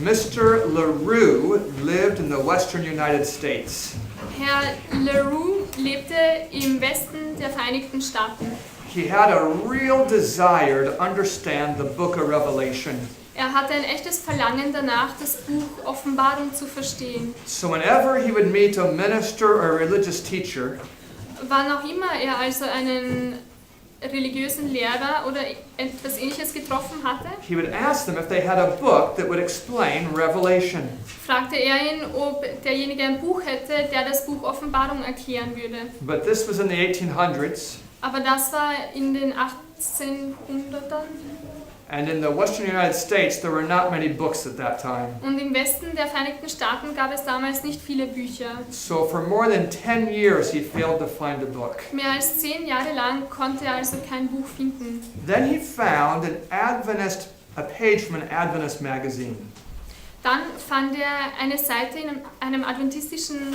Mr. LaRue lived in the western United States. Herr LaRue lebte im Westen der Vereinigten Staaten. He had a real desire to understand the book of Revelation. Er hatte ein echtes Verlangen danach, das Buch Offenbarung zu verstehen. So whenever he would meet a minister or a religious teacher, Wann auch immer er also einen religiösen Lehrer oder etwas Ähnliches getroffen hatte, he would ask them if they had a book that would explain Revelation. fragte er ihn, ob derjenige ein Buch hätte, der das Buch Offenbarung erklären würde. But this was in the 1800s, Aber das war in den 1800ern and in the western United States there were not many books at that time. und im Westen der Vereinigten Staaten gab es damals nicht viele Bücher. So for more than 10 years he failed to find a book. Mehr als 10 Jahre lang konnte er also kein Buch finden. Then he found a page from an Adventist magazine. Dann fand er eine Seite in einer adventistischen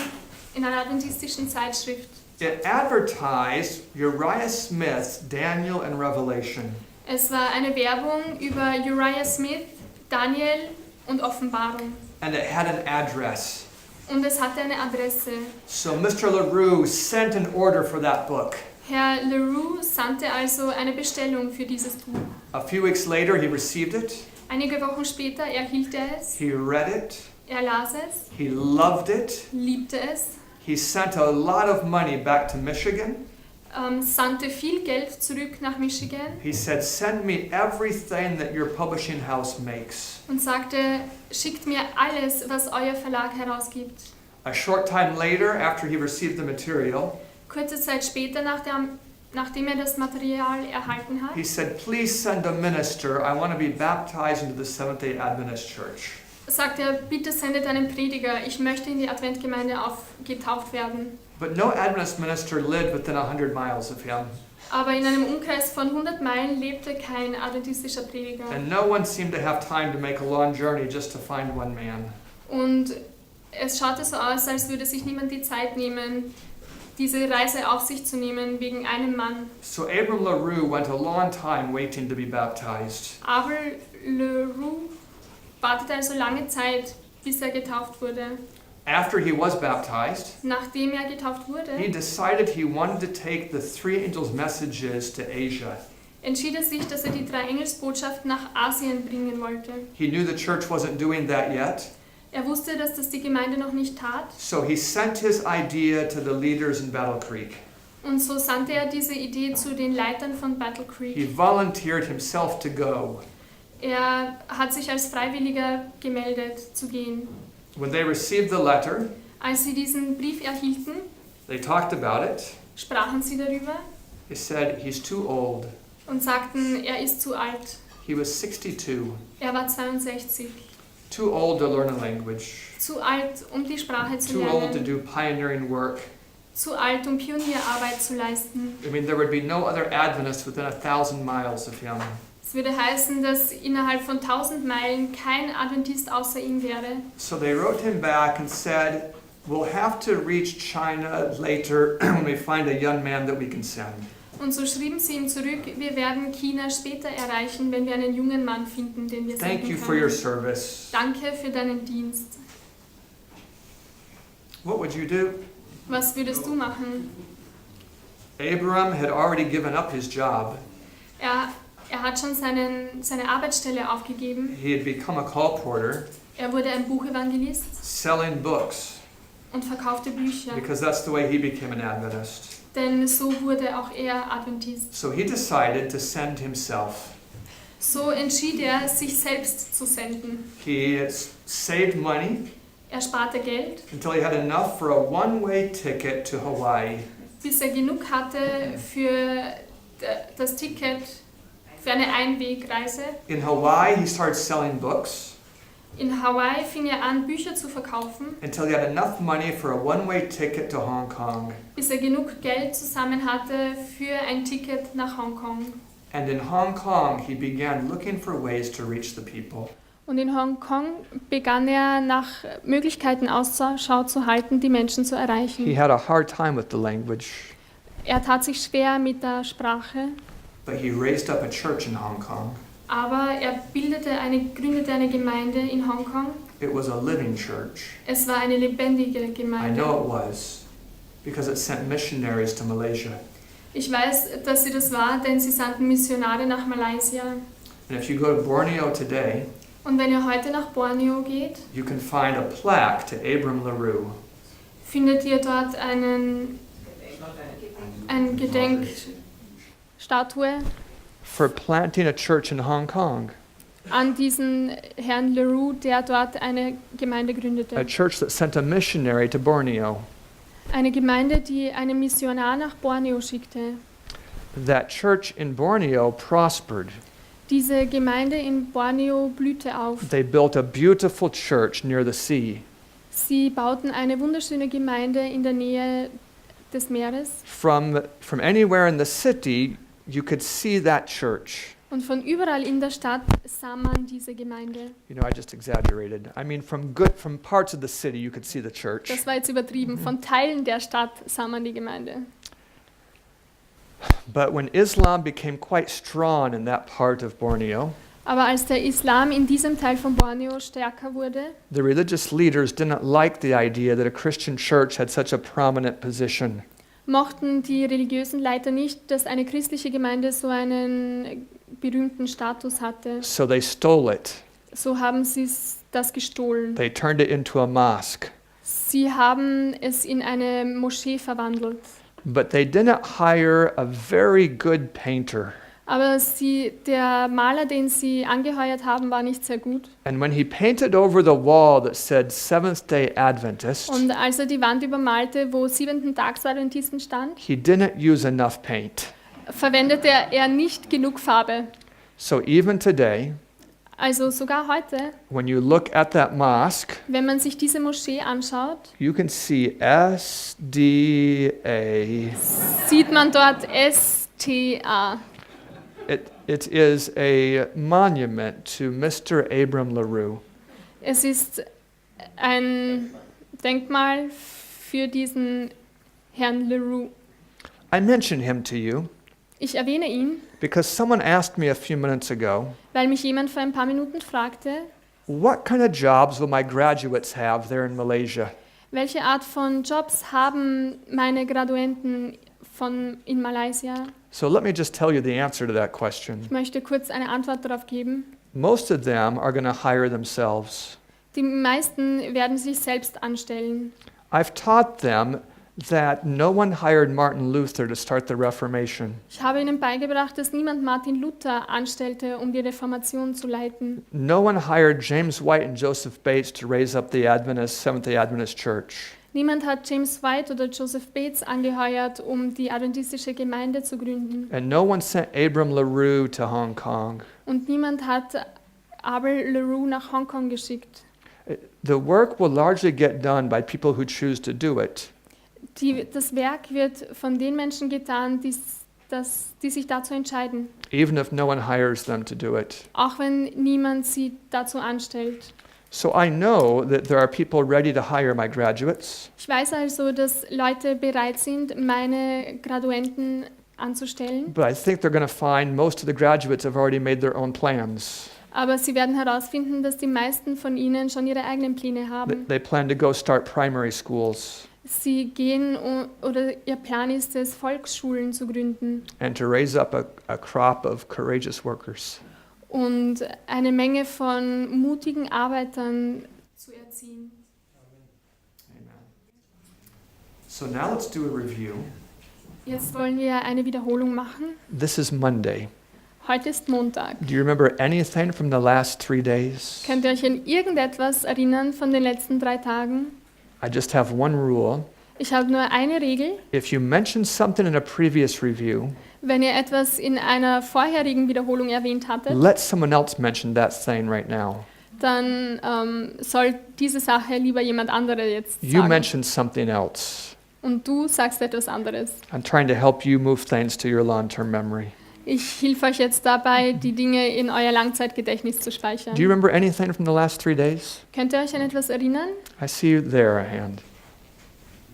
Zeitschrift. It advertised Uriah Smith's Daniel and Revelation. Es war eine Werbung über Uriah Smith, Daniel und Offenbarung. And it had an address. Und es hatte eine Adresse. So Mr. LaRue sent an order for that book. Herr LaRue sandte also eine Bestellung für dieses Buch. A few weeks later he received it. Einige Wochen später erhielt er es, He read it. er las es, He loved it. liebte es, He sent a lot of money back to Michigan. sandte viel Geld zurück nach Michigan He said, "Send me everything that your publishing house makes." und sagte, schickt mir alles, was euer Verlag herausgibt. A short time later, after he received the material, Kurze Zeit später, nachdem er das Material erhalten hat, he said, "Please send a minister. I want to be baptized into the Seventh-day Adventist Church." sagt er, bitte sendet einen Prediger, ich möchte in die Adventgemeinde getauft werden. But no Adventist minister lived within 100 miles of him, Aber in einem Umkreis von 100 Meilen lebte kein adventistischer Prediger. and no one seemed to have time to make a long journey just to find one man. Und es schaute so aus, als würde sich niemand die Zeit nehmen, diese Reise auf sich zu nehmen wegen einem Mann. So Abram LaRue went a long time waiting to be baptized. Aber LaRue wartete also lange Zeit, bis er getauft wurde. After he was baptized, Nachdem er getauft he wurde, decided he wanted to take the three angels' messages to Asia. entschied er sich, dass er die 3 Engelsbotschaften nach Asien bringen wollte. He knew the church wasn't doing that yet, Er wusste, dass das die Gemeinde noch nicht tat, so he sent his idea to the leaders in Battle Creek. und so sandte er diese Idee zu den Leitern von Battle He Creek. volunteered himself to go. Er hat sich als Freiwilliger gemeldet, zu gehen. When they received the letter, Als sie diesen Brief erhielten, they talked about it. sprachen sie darüber They said, "He's too old." und sagten, er ist zu alt. He was 62, Er war 62. too old to learn a language, Zu alt, um die Sprache zu too old to lernen. do pioneering work. Zu alt, um Pionierarbeit zu leisten. I mean, there would be no other Adventist within 1,000 miles of him. Es würde heißen, dass innerhalb von 1000 Meilen kein Adventist außer ihm wäre. So they wrote him back and said, "We'll have to reach China later when we find a young man that we can send." Und so schrieben sie ihm zurück, wir werden China später erreichen, wenn wir einen jungen Mann finden, den wir Thank senden you for your können. service. Danke für deinen Dienst. What would you do? Was würdest du machen? Abram had already given up his job. Er hat schon seine Arbeitsstelle aufgegeben. He had become a colporteur, Er wurde ein Buchevangelist selling books, und verkaufte Bücher. because that's the way he became an Adventist. Denn so wurde auch er Adventist. So he decided to send himself. So entschied er, sich selbst zu senden. He saved money Er sparte Geld, until he had enough for a one-way ticket to Hawaii. bis er genug hatte für das Ticket für eine Einwegreise. In Hawaii, he started selling books In Hawaii fing er an, Bücher zu verkaufen, until he had enough money for a one-way ticket to Hong Kong. bis er genug Geld zusammen hatte für ein Ticket nach Hongkong. And in Hong Kong, he began looking for ways to reach the people. Und in Hongkong begann er nach Möglichkeiten Ausschau zu halten, die Menschen zu He erreichen. had a hard time with the language, Er tat sich schwer mit der Sprache, but he raised up a church in Hong Kong. Aber er gründete eine Gemeinde in Hongkong. It was a living church. Es war eine lebendige I Gemeinde. know it was, because it sent missionaries to Malaysia. Ich weiß, dass sie das war, denn sie sandten Missionare nach Malaysia. And if you go to Borneo today, Und wenn ihr heute nach Borneo geht, you can find a plaque to Abram LaRue. findet ihr dort eine Gedenkstatue For planting a church in Hong Kong, an diesen Herrn LaRue, der dort eine Gemeinde a gründete. church that sent a missionary to Borneo. Eine Gemeinde, die einen Missionar nach Borneo schickte. That church in Borneo prospered. Diese Gemeinde in Borneo blühte auf. They built a beautiful church near the sea. Sie bauten eine wunderschöne Gemeinde in der Nähe des Meeres. From anywhere in the city, you could see that church. Und von überall in der Stadt sah man diese Gemeinde. You know, I just exaggerated. I mean, from parts of the city, you could see the church. Das war jetzt übertrieben. Von Teilen der Stadt sah man die Gemeinde. But when Islam became quite strong in that part of Borneo, Aber als der Islam in diesem Teil von Borneo stärker wurde, the religious leaders didn't like the idea that a Christian church had such a prominent position. mochten die religiösen Leiter nicht, dass eine christliche Gemeinde so einen berühmten Status hatte. So they stole it. So haben sie das gestohlen. They turned it into a mosque. Sie haben es in eine Moschee verwandelt. But they didn't hire a very good painter. Aber der Maler, den sie angeheuert haben, war nicht sehr gut. And when he painted over the wall that said Seventh-day Adventist, Und als er die Wand übermalte, wo 7-Tags-Adventisten stand, he didn't use enough paint. verwendete er nicht genug Farbe. So even today, Also sogar heute, when you look at that mosque, wenn man sich diese Moschee anschaut, you can see S-D-A. sieht man dort STA. It is a monument to Mr. Abram LaRue. Es ist ein Denkmal für diesen Herrn LaRue. I mention him to you Ich erwähne ihn, because someone asked me a few minutes ago, weil mich jemand vor ein paar Minuten fragte, what kind of jobs will my graduates have there in Malaysia? welche Art von Jobs haben meine Graduenten in Malaysia? So let me just tell you the answer to that question. Ich möchte kurz eine Antwort darauf geben. Most of them are going to hire themselves. Die meisten werden sich selbst anstellen. I've taught them that no one hired Martin Luther to start the Reformation. Ich habe ihnen beigebracht, dass niemand Martin Luther anstellte, um die Reformation zu leiten. No one hired James White and Joseph Bates to raise up the Seventh-day Adventist Church. Niemand hat James White oder Joseph Bates angeheuert, um die adventistische Gemeinde zu gründen. And no one sent Abram LaRue to Hong Kong. Und niemand hat Abel LaRue nach Hongkong geschickt. The work will largely get done by people who choose to do it. Das Werk wird von den Menschen getan, die sich dazu entscheiden. Even if no one hires them to do it. Auch wenn niemand sie dazu anstellt. So I know that there are people ready to hire my graduates. Ich weiß also, dass Leute bereit sind, meine Graduenten anzustellen. But I think they're going to find most of the graduates have already made their own plans. Aber sie werden herausfinden, dass die meisten von ihnen schon ihre eigenen Pläne haben. They plan to go start primary schools Sie gehen oder ihr Plan ist es, Volksschulen zu gründen and to raise up a crop of courageous workers. und eine Menge von mutigen Arbeitern zu erziehen. Amen. So now let's do a review. Jetzt wollen wir eine Wiederholung machen. This is Monday. Heute ist Montag. Do you remember anything from the last 3 days? Könnt ihr euch an irgendetwas erinnern von den letzten 3 Tagen? I just have one rule. Ich habe nur eine Regel. If you mention something in a previous review, Wenn ihr etwas in einer vorherigen Wiederholung erwähnt hattet, let someone else mention that thing right now. dann soll diese Sache lieber jemand anderer jetzt You sagen. mentioned something else. Und du sagst etwas anderes. I'm trying to help you move things to your long-term memory. Ich helfe euch jetzt dabei, die Dinge in euer Langzeitgedächtnis zu speichern. Do you remember anything from the last 3 days? Könnt ihr euch an etwas erinnern? I see you there, a hand.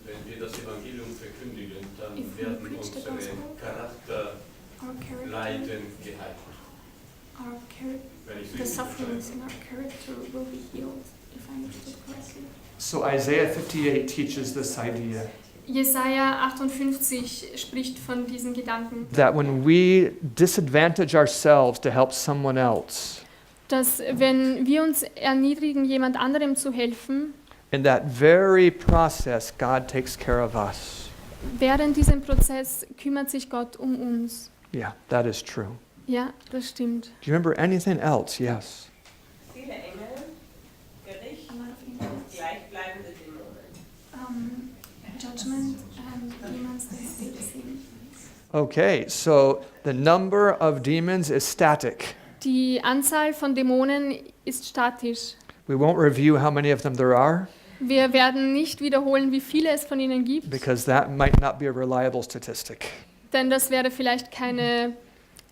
Wenn wir das Evangelium verkündigen, dann If we werden preach the unsere gospel, Charakterleiden geheilt. Our character The sufferings in our character will be healed, if I understood correctly. So Isaiah 58 teaches this idea Jesaja 58 spricht von diesen Gedanken, that when we disadvantage ourselves to help someone else, dass wenn wir uns erniedrigen, jemand anderem zu helfen, in that very process, God takes care of us. während diesem Prozess kümmert sich Gott um uns. Yeah, that is true. Ja, das stimmt. Do you remember anything else? Yes. Viele Engel, Gericht, gleichbleibende Dämonen. Judgment and demons, they stay the same. Okay, so the number of demons is static. Die Anzahl von Dämonen ist statisch. We won't review how many of them there are Wir werden nicht wiederholen, wie viele es von ihnen gibt, because that might not be a reliable statistic. denn das wäre vielleicht keine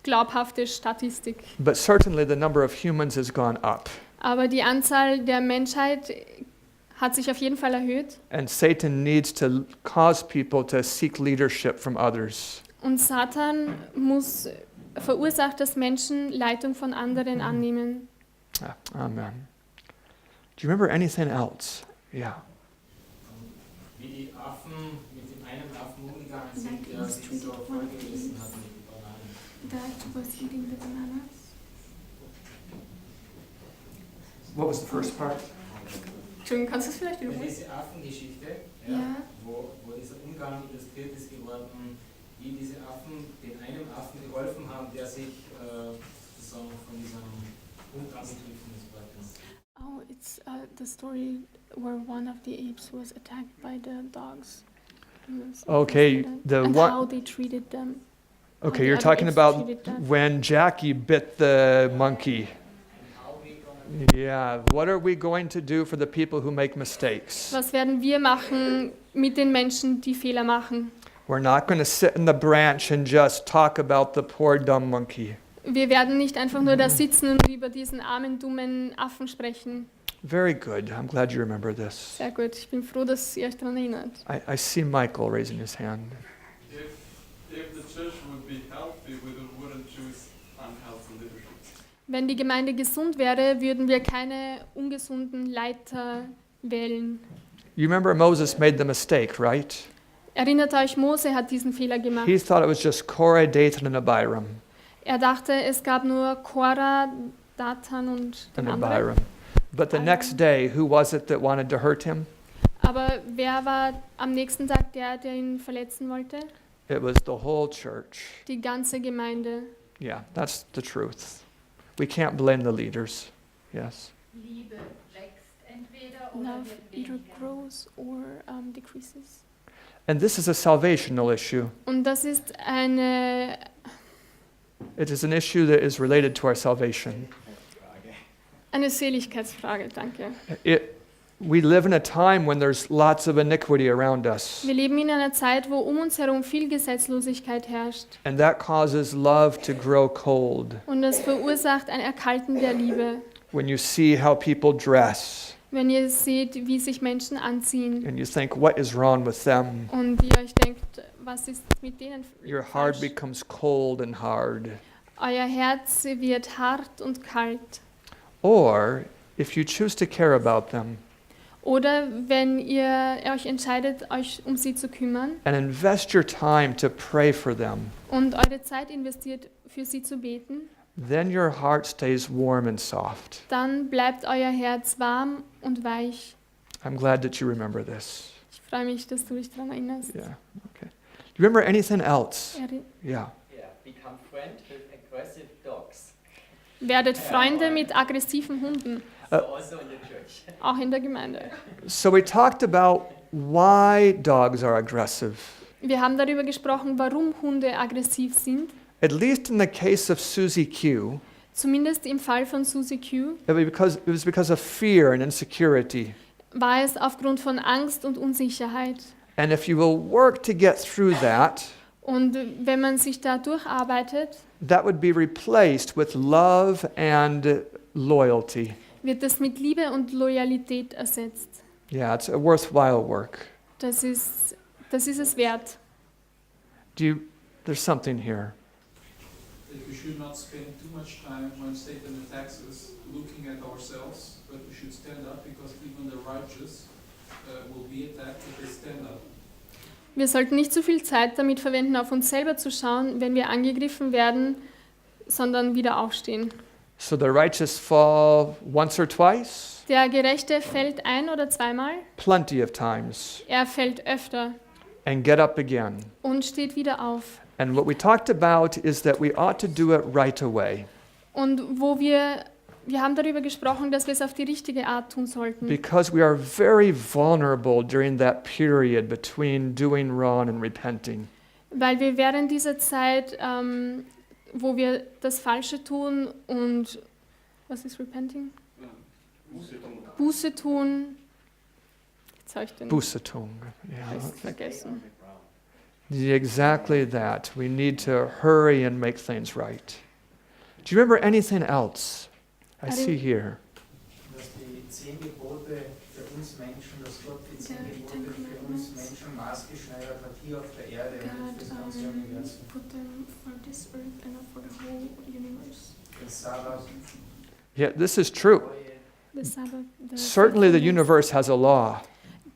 glaubhafte Statistik. But certainly the number of humans has gone up. Aber die Anzahl der Menschheit hat sich auf jeden Fall erhöht. And Satan needs to cause people to seek leadership from others. Und Satan verursacht, dass Menschen Leitung von anderen annehmen. Amen. Do you remember anything else? Yeah. Wie die Affen mit dem einen Affen umgegangen sind, der sich so vollgerissen hat mit den Bananen. That was eating the bananas. What was the first part? Entschuldigung, kannst du es vielleicht Ja, wiederholen? diese Affengeschichte, Ja. wo dieser Umgang illustriert ist geworden, wie diese Affen den einem Affen geholfen haben, der sich sozusagen von diesem Hund angegriffen ist. Oh, it's the story where one of the apes was attacked by the dogs. Okay, the and one. how they treated them. Okay, the you're other talking apes about treated them. when Jackie bit the monkey. Yeah, what are we going to do for the people who make mistakes? Was werden wir machen mit den Menschen, die Fehler machen? We're not going to sit in the branch and just talk about the poor dumb monkey. Wir werden nicht einfach nur da sitzen und über diesen armen, dummen Affen sprechen. Very good. I'm glad you remember this. Sehr gut, ich bin froh, dass ihr euch daran erinnert. I see Michael raising his hand. If the church would be healthy, we wouldn't choose unhealthy leadership. Wenn die Gemeinde gesund wäre, würden wir keine ungesunden Leiter wählen. You remember Moses made the mistake, right? Erinnert euch, Mose hat diesen Fehler gemacht. He thought it was just Korah, Dathan, and Abiram. Er dachte, es gab nur Korah, Dathan und den And anderen. Abiram. But the next day, who was it that wanted to hurt him? Aber wer war am nächsten Tag der ihn verletzen wollte? It was the whole church. Die ganze Gemeinde. Yeah, that's the truth. We can't blame the leaders. Yes. Liebe wächst entweder oder Love wird either weniger. grows or decreases. And this is a salvational issue. Und das ist It is an issue that is related to our salvation. eine Seligkeitsfrage, danke. We live in a time when there's lots of iniquity around us. Wir leben in einer Zeit, wo um uns herum viel Gesetzlosigkeit herrscht. And that causes love to grow cold. Und das verursacht ein Erkalten der Liebe. When you see how people dress Wenn ihr seht, wie sich Menschen anziehen and you think, what is wrong with them? und ihr euch denkt, was ist mit denen Your heart falsch? becomes cold and hard. Euer Herz wird hart und kalt. Or if you choose to care about them Oder wenn ihr euch entscheidet, euch um sie zu kümmern and invest your time to pray for them, und eure Zeit investiert, für sie zu beten, then your heart stays warm and soft. dann bleibt euer Herz warm und weich. I'm glad that you remember this. Ich freue mich, dass du dich daran erinnerst. Yeah, okay. Do you remember anything else? Yeah. Yeah, become friend with aggressive dogs. Werdet Freunde mit aggressiven Hunden, So also in the church. auch in der Gemeinde. So we talked about why dogs are aggressive. Wir haben darüber gesprochen, warum Hunde aggressiv sind. At least in the case of Susie Q, Zumindest im Fall von Susie Q it was because of fear and insecurity. war es aufgrund von Angst und Unsicherheit. And if you will work to get through that, Und wenn man sich da durcharbeitet, that would be replaced with love and loyalty. wird das mit Liebe und Loyalität ersetzt. Yeah, it's a worthwhile work. Das ist es wert. There's something here. that we should not spend too much time when Satan attacks us looking at ourselves, but we should stand up because even the righteous will be attacked if they stand up. Wir sollten nicht zu viel Zeit damit verwenden, auf uns selber zu schauen, wenn wir angegriffen werden, sondern wieder aufstehen. So the righteous fall once or twice? Der Gerechte fällt ein- oder zweimal, Plenty of times. er fällt öfter And get up again. und steht wieder auf. And what we talked about is that we ought to do it right away. Und wir haben darüber gesprochen, dass wir es auf die richtige Art tun sollten. Because we are very vulnerable during that period between doing wrong and repenting. Weil wir während dieser Zeit, wo wir das Falsche tun und, was ist repenting? Buße tun. Jetzt habe ich den Bußetung. Rest vergessen. Exactly that. We need to hurry and make things right. Do you remember anything else? I see here. Dass die 10 Gebote für uns Menschen, dass Gott die 10 Ja, Gebote für uns Menschen maßgeschneidert hat, hier auf der Erde und für das ganze Universum. put them for this earth and for the whole universe. Den Sabbat, Yeah, this is true. The Sabbath, the Certainly the faithfulness. universe has a law.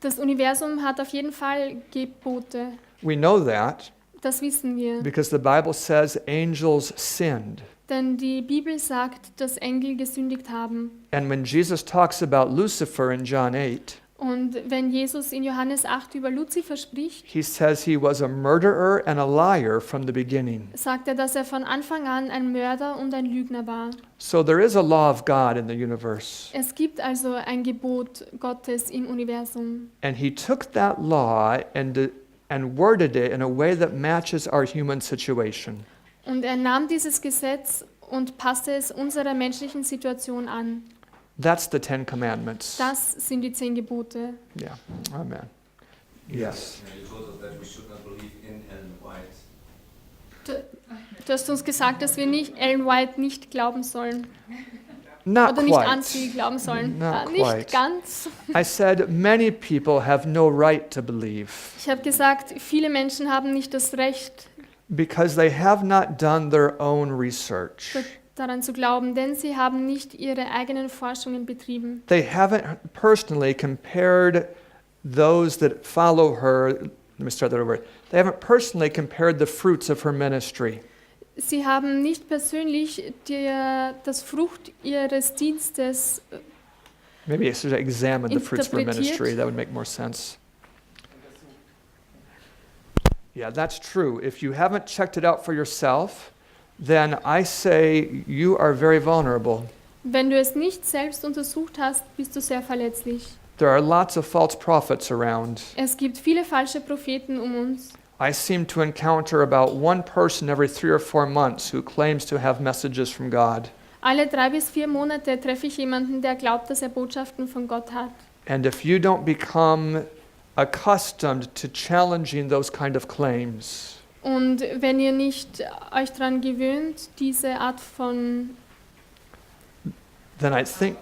Das Universum hat auf jeden Fall Gebote. We know that Das wissen wir. because the Bible says angels sinned. Denn die Bibel sagt, dass Engel gesündigt haben. And when Jesus talks about Lucifer in John 8, Und wenn Jesus in Johannes 8 über Luzifer spricht, he says he was a murderer and a liar from the beginning. sagt er, dass er von Anfang an ein Mörder und ein Lügner war. So there is a law of God in the universe. Es gibt also ein Gebot Gottes im Universum. And he took that law and worded it in a way that matches our human situation. Und er nahm dieses Gesetz und passte es unserer menschlichen Situation an. That's the 10 Commandments. Das sind die 10 Gebote. Yeah, amen. Yes. You told us that we should not believe in Ellen White. Du hast uns gesagt, dass wir nicht Ellen White nicht glauben sollen. Not Oder nicht an quite. sie glauben sollen. Not Nicht quite. ganz. I said many people have no right to believe Ich habe gesagt, viele Menschen haben nicht das Recht, because they have not done their own research. daran zu glauben, denn sie haben nicht ihre eigenen Forschungen betrieben. They haven't personally compared those that follow her. Let me start that over. They haven't personally compared the fruits of her ministry. Sie haben nicht persönlich das Frucht ihres Dienstes Maybe I should examine the fruits of her interpretiert. ministry. That would make more sense. Yeah, that's true. If you haven't checked it out for yourself, then I say you are very vulnerable. Wenn du es nicht selbst untersucht hast, bist du sehr verletzlich. There are lots of false prophets around. Es gibt viele falsche Propheten um uns. I seem to encounter about one person every 3 or 4 months who claims to have messages from God. Alle 3 bis 4 Monate treffe ich jemanden, der glaubt, dass er Botschaften von Gott hat. And if you don't become accustomed to challenging those kind of claims, Und wenn ihr nicht euch daran gewöhnt, diese Art von then I think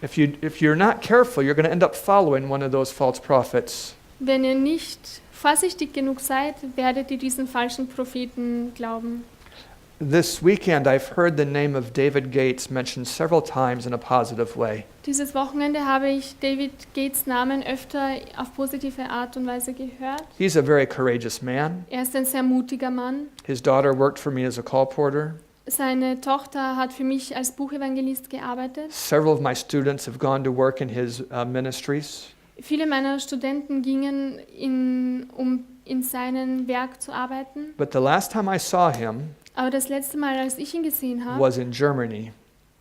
if you're not careful, you're going to end up following one of those false prophets. Wenn ihr nicht vorsichtig genug seid, werdet ihr diesen falschen Propheten glauben. This weekend, I've heard the name of David Gates mentioned several times in a positive way. Dieses Wochenende habe ich David Gates Namen öfter auf positive Art und Weise gehört. He's a very courageous man. Er ist ein sehr mutiger Mann. His daughter worked for me as a colporteur. Seine Tochter hat für mich als Buchevangelist gearbeitet. Several of my students have gone to work in his ministries. Viele meiner Studenten gingen, um in seinem Werk zu arbeiten. But the last time I saw him Aber das letzte Mal, als ich ihn gesehen habe, was in Germany,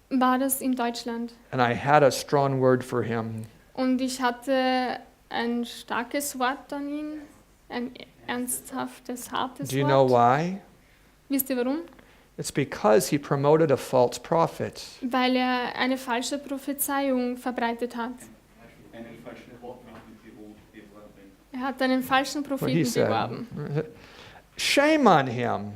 war das in Deutschland. and I had a strong word for him. Und ich hatte ein starkes Wort an ihn, ein ernsthaftes, hartes Do you know Wort. why? Wisst ihr warum? It's because he promoted a false prophet. Weil er eine falsche Prophezeiung verbreitet hat. Er hat einen falschen What he Propheten said. beworben. Shame on him.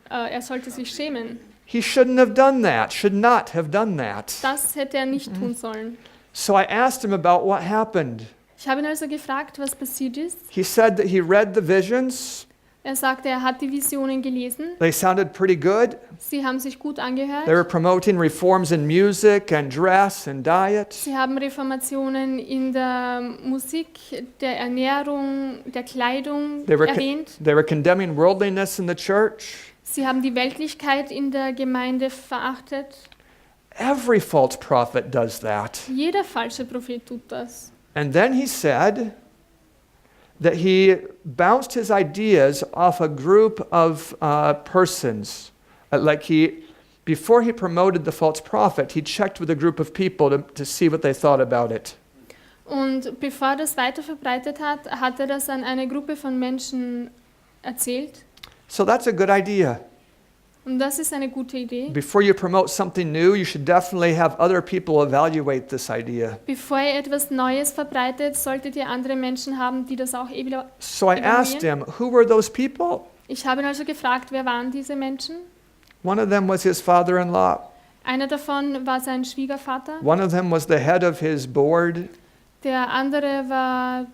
Er sollte sich schämen. He shouldn't have done that, should not have done that. Das hätte er nicht tun sollen. So I asked him about what happened. Ich habe ihn also gefragt, was passiert ist. He said that he read the visions Er sagte, er hat die Visionen gelesen. They sounded pretty good. Sie haben sich gut They angehört. were promoting reforms in music and dress and diet. Sie haben Reformationen in der Musik, der Ernährung, der Kleidung They were, erwähnt. they were condemning worldliness in the church. Sie haben die Weltlichkeit in der Gemeinde verachtet. Every false prophet does that. Jeder falsche Prophet tut das. And then he said that he bounced his ideas off a group of persons. Before he promoted the false prophet, he checked with a group of people to see what they thought about it. Und bevor er das weiter verbreitet hat, hat er das an eine Gruppe von Menschen erzählt. So that's a good idea. Und das ist eine gute Idee. Before you promote something new, you should definitely have other people evaluate this idea. Bevor ihr etwas Neues verbreitet, solltet ihr andere Menschen haben, die das auch So I asked him, who were those people? Ich habe ihn also gefragt, wer waren diese Menschen? One of them was his father-in-law. Einer davon war sein Schwiegervater, One of them was the head of his board. der andere war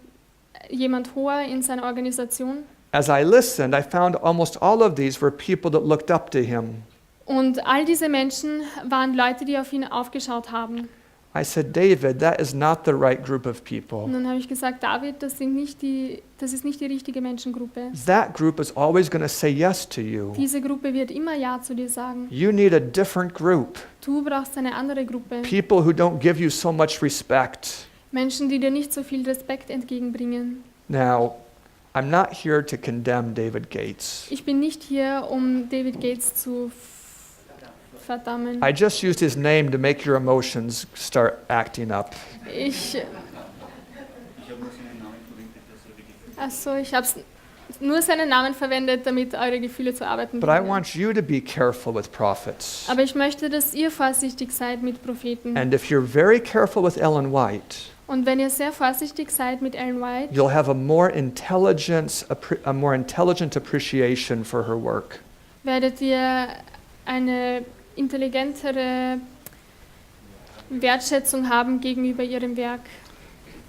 jemand hoher in seiner Organisation. As I listened, I found almost all of these were people that looked up to him. Und all diese Menschen waren Leute, die auf ihn aufgeschaut haben. I said, David, that is not the right group of Und people. dann habe ich gesagt, David, das ist nicht die richtige Menschengruppe. That group is always going to say yes to you. Diese Gruppe wird immer Ja zu dir sagen. You need a different group. Du brauchst eine andere Gruppe. People who don't give you so much respect. Menschen, die dir nicht so viel Respekt entgegenbringen. Now, I'm not here to condemn David Gates. Ich bin nicht hier, um David Gates zu verdammen. I just used his name to make your emotions start acting up. Ich habe nur seinen Namen verwendet, damit eure Gefühle zu arbeiten But I beginnen. want you to be careful with prophets. Aber ich möchte, dass ihr vorsichtig seid mit Propheten. And if you're very careful with Ellen White, Und wenn ihr sehr vorsichtig seid mit Ellen White, you'll have a more intelligent appreciation for her work. werdet ihr eine intelligentere Wertschätzung haben gegenüber ihrem Werk.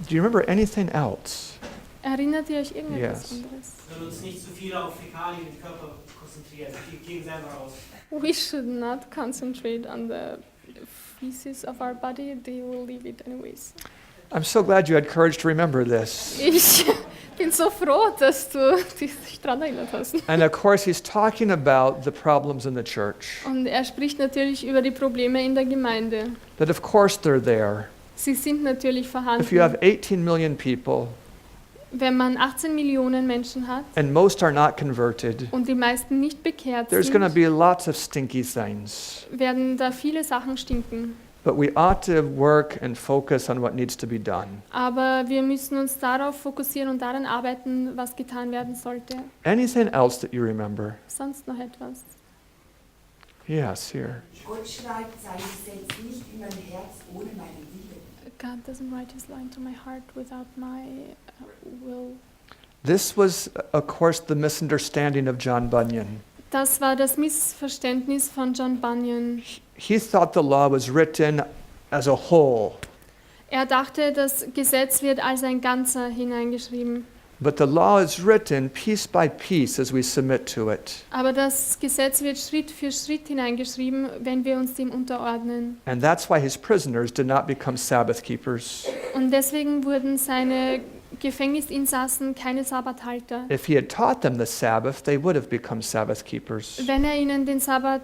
Do you remember anything else? Erinnert ihr euch irgendetwas Yes. anderes? Wir sollen uns nicht zu viel auf Fäkalien im Körper konzentrieren. Die gehen selber raus. We should not concentrate on the feces of our body. They will leave it anyways. I'm so glad you had courage to remember this. Ich bin so froh, dass du dich daran erinnert hast. And of course, he's talking about the problems in the church. Und er spricht natürlich über die Probleme in der Gemeinde. That of course they're there. Sie sind natürlich If you vorhanden. have 18 million people Wenn man 18 Millionen Menschen hat and most are not converted, und die meisten nicht bekehrt there's going to sind, be lots of stinky things. werden da viele Sachen stinken. But we ought to work and focus on what needs to be done. Aber wir müssen uns darauf fokussieren und daran arbeiten, was getan werden sollte. Anything else that you remember? Sonst noch etwas? Yes, here. Gott schreibt sein Gesetz nicht in mein Herz ohne meinen Willen. God doesn't write his law into my heart without my will. This was, of course, the misunderstanding of John Bunyan. Das war das Missverständnis von John Bunyan. He thought the law was written as a whole, Er dachte, das Gesetz wird als ein Ganzer hineingeschrieben. but the law is written piece by piece as we submit to it. Aber das Gesetz wird Schritt für Schritt hineingeschrieben, wenn wir uns dem unterordnen. And that's why his prisoners did not become Sabbath keepers. Und deswegen wurden seine Gefängnisinsassen keine Sabbathalter. If he had taught them the Sabbath, they would have become Sabbath keepers. Wenn er ihnen den Sabbat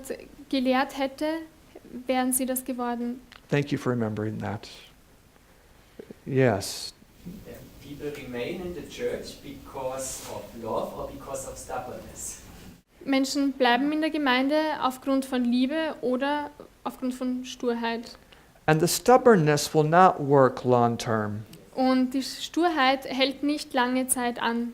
gelehrt hätte, wären sie das geworden. Thank you for remembering that. Yes. People remain in the church because of love or because of stubbornness. Menschen bleiben in der Gemeinde aufgrund von Liebe oder aufgrund von Sturheit. And the stubbornness will not work long term. Und die Sturheit hält nicht lange Zeit an.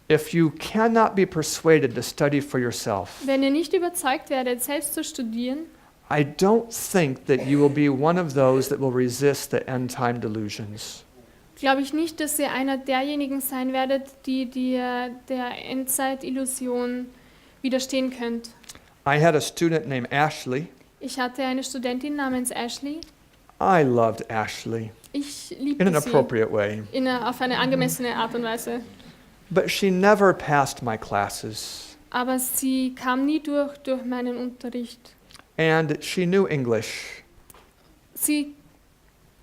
If you cannot be persuaded to study for yourself, Wenn ihr nicht überzeugt werdet, selbst zu studieren, I don't think that you will be one of those that will resist the end time delusions. glaube ich nicht, dass ihr einer derjenigen sein werdet, die der Endzeit-Illusion widerstehen könnt. I had a student named Ashley. Ich hatte eine Studentin namens Ashley. I loved Ashley Ich in liebte an sie appropriate way. auf eine angemessene Art und Weise. But she never passed my classes. Aber sie kam nie durch meinen Unterricht. And she knew English. Sie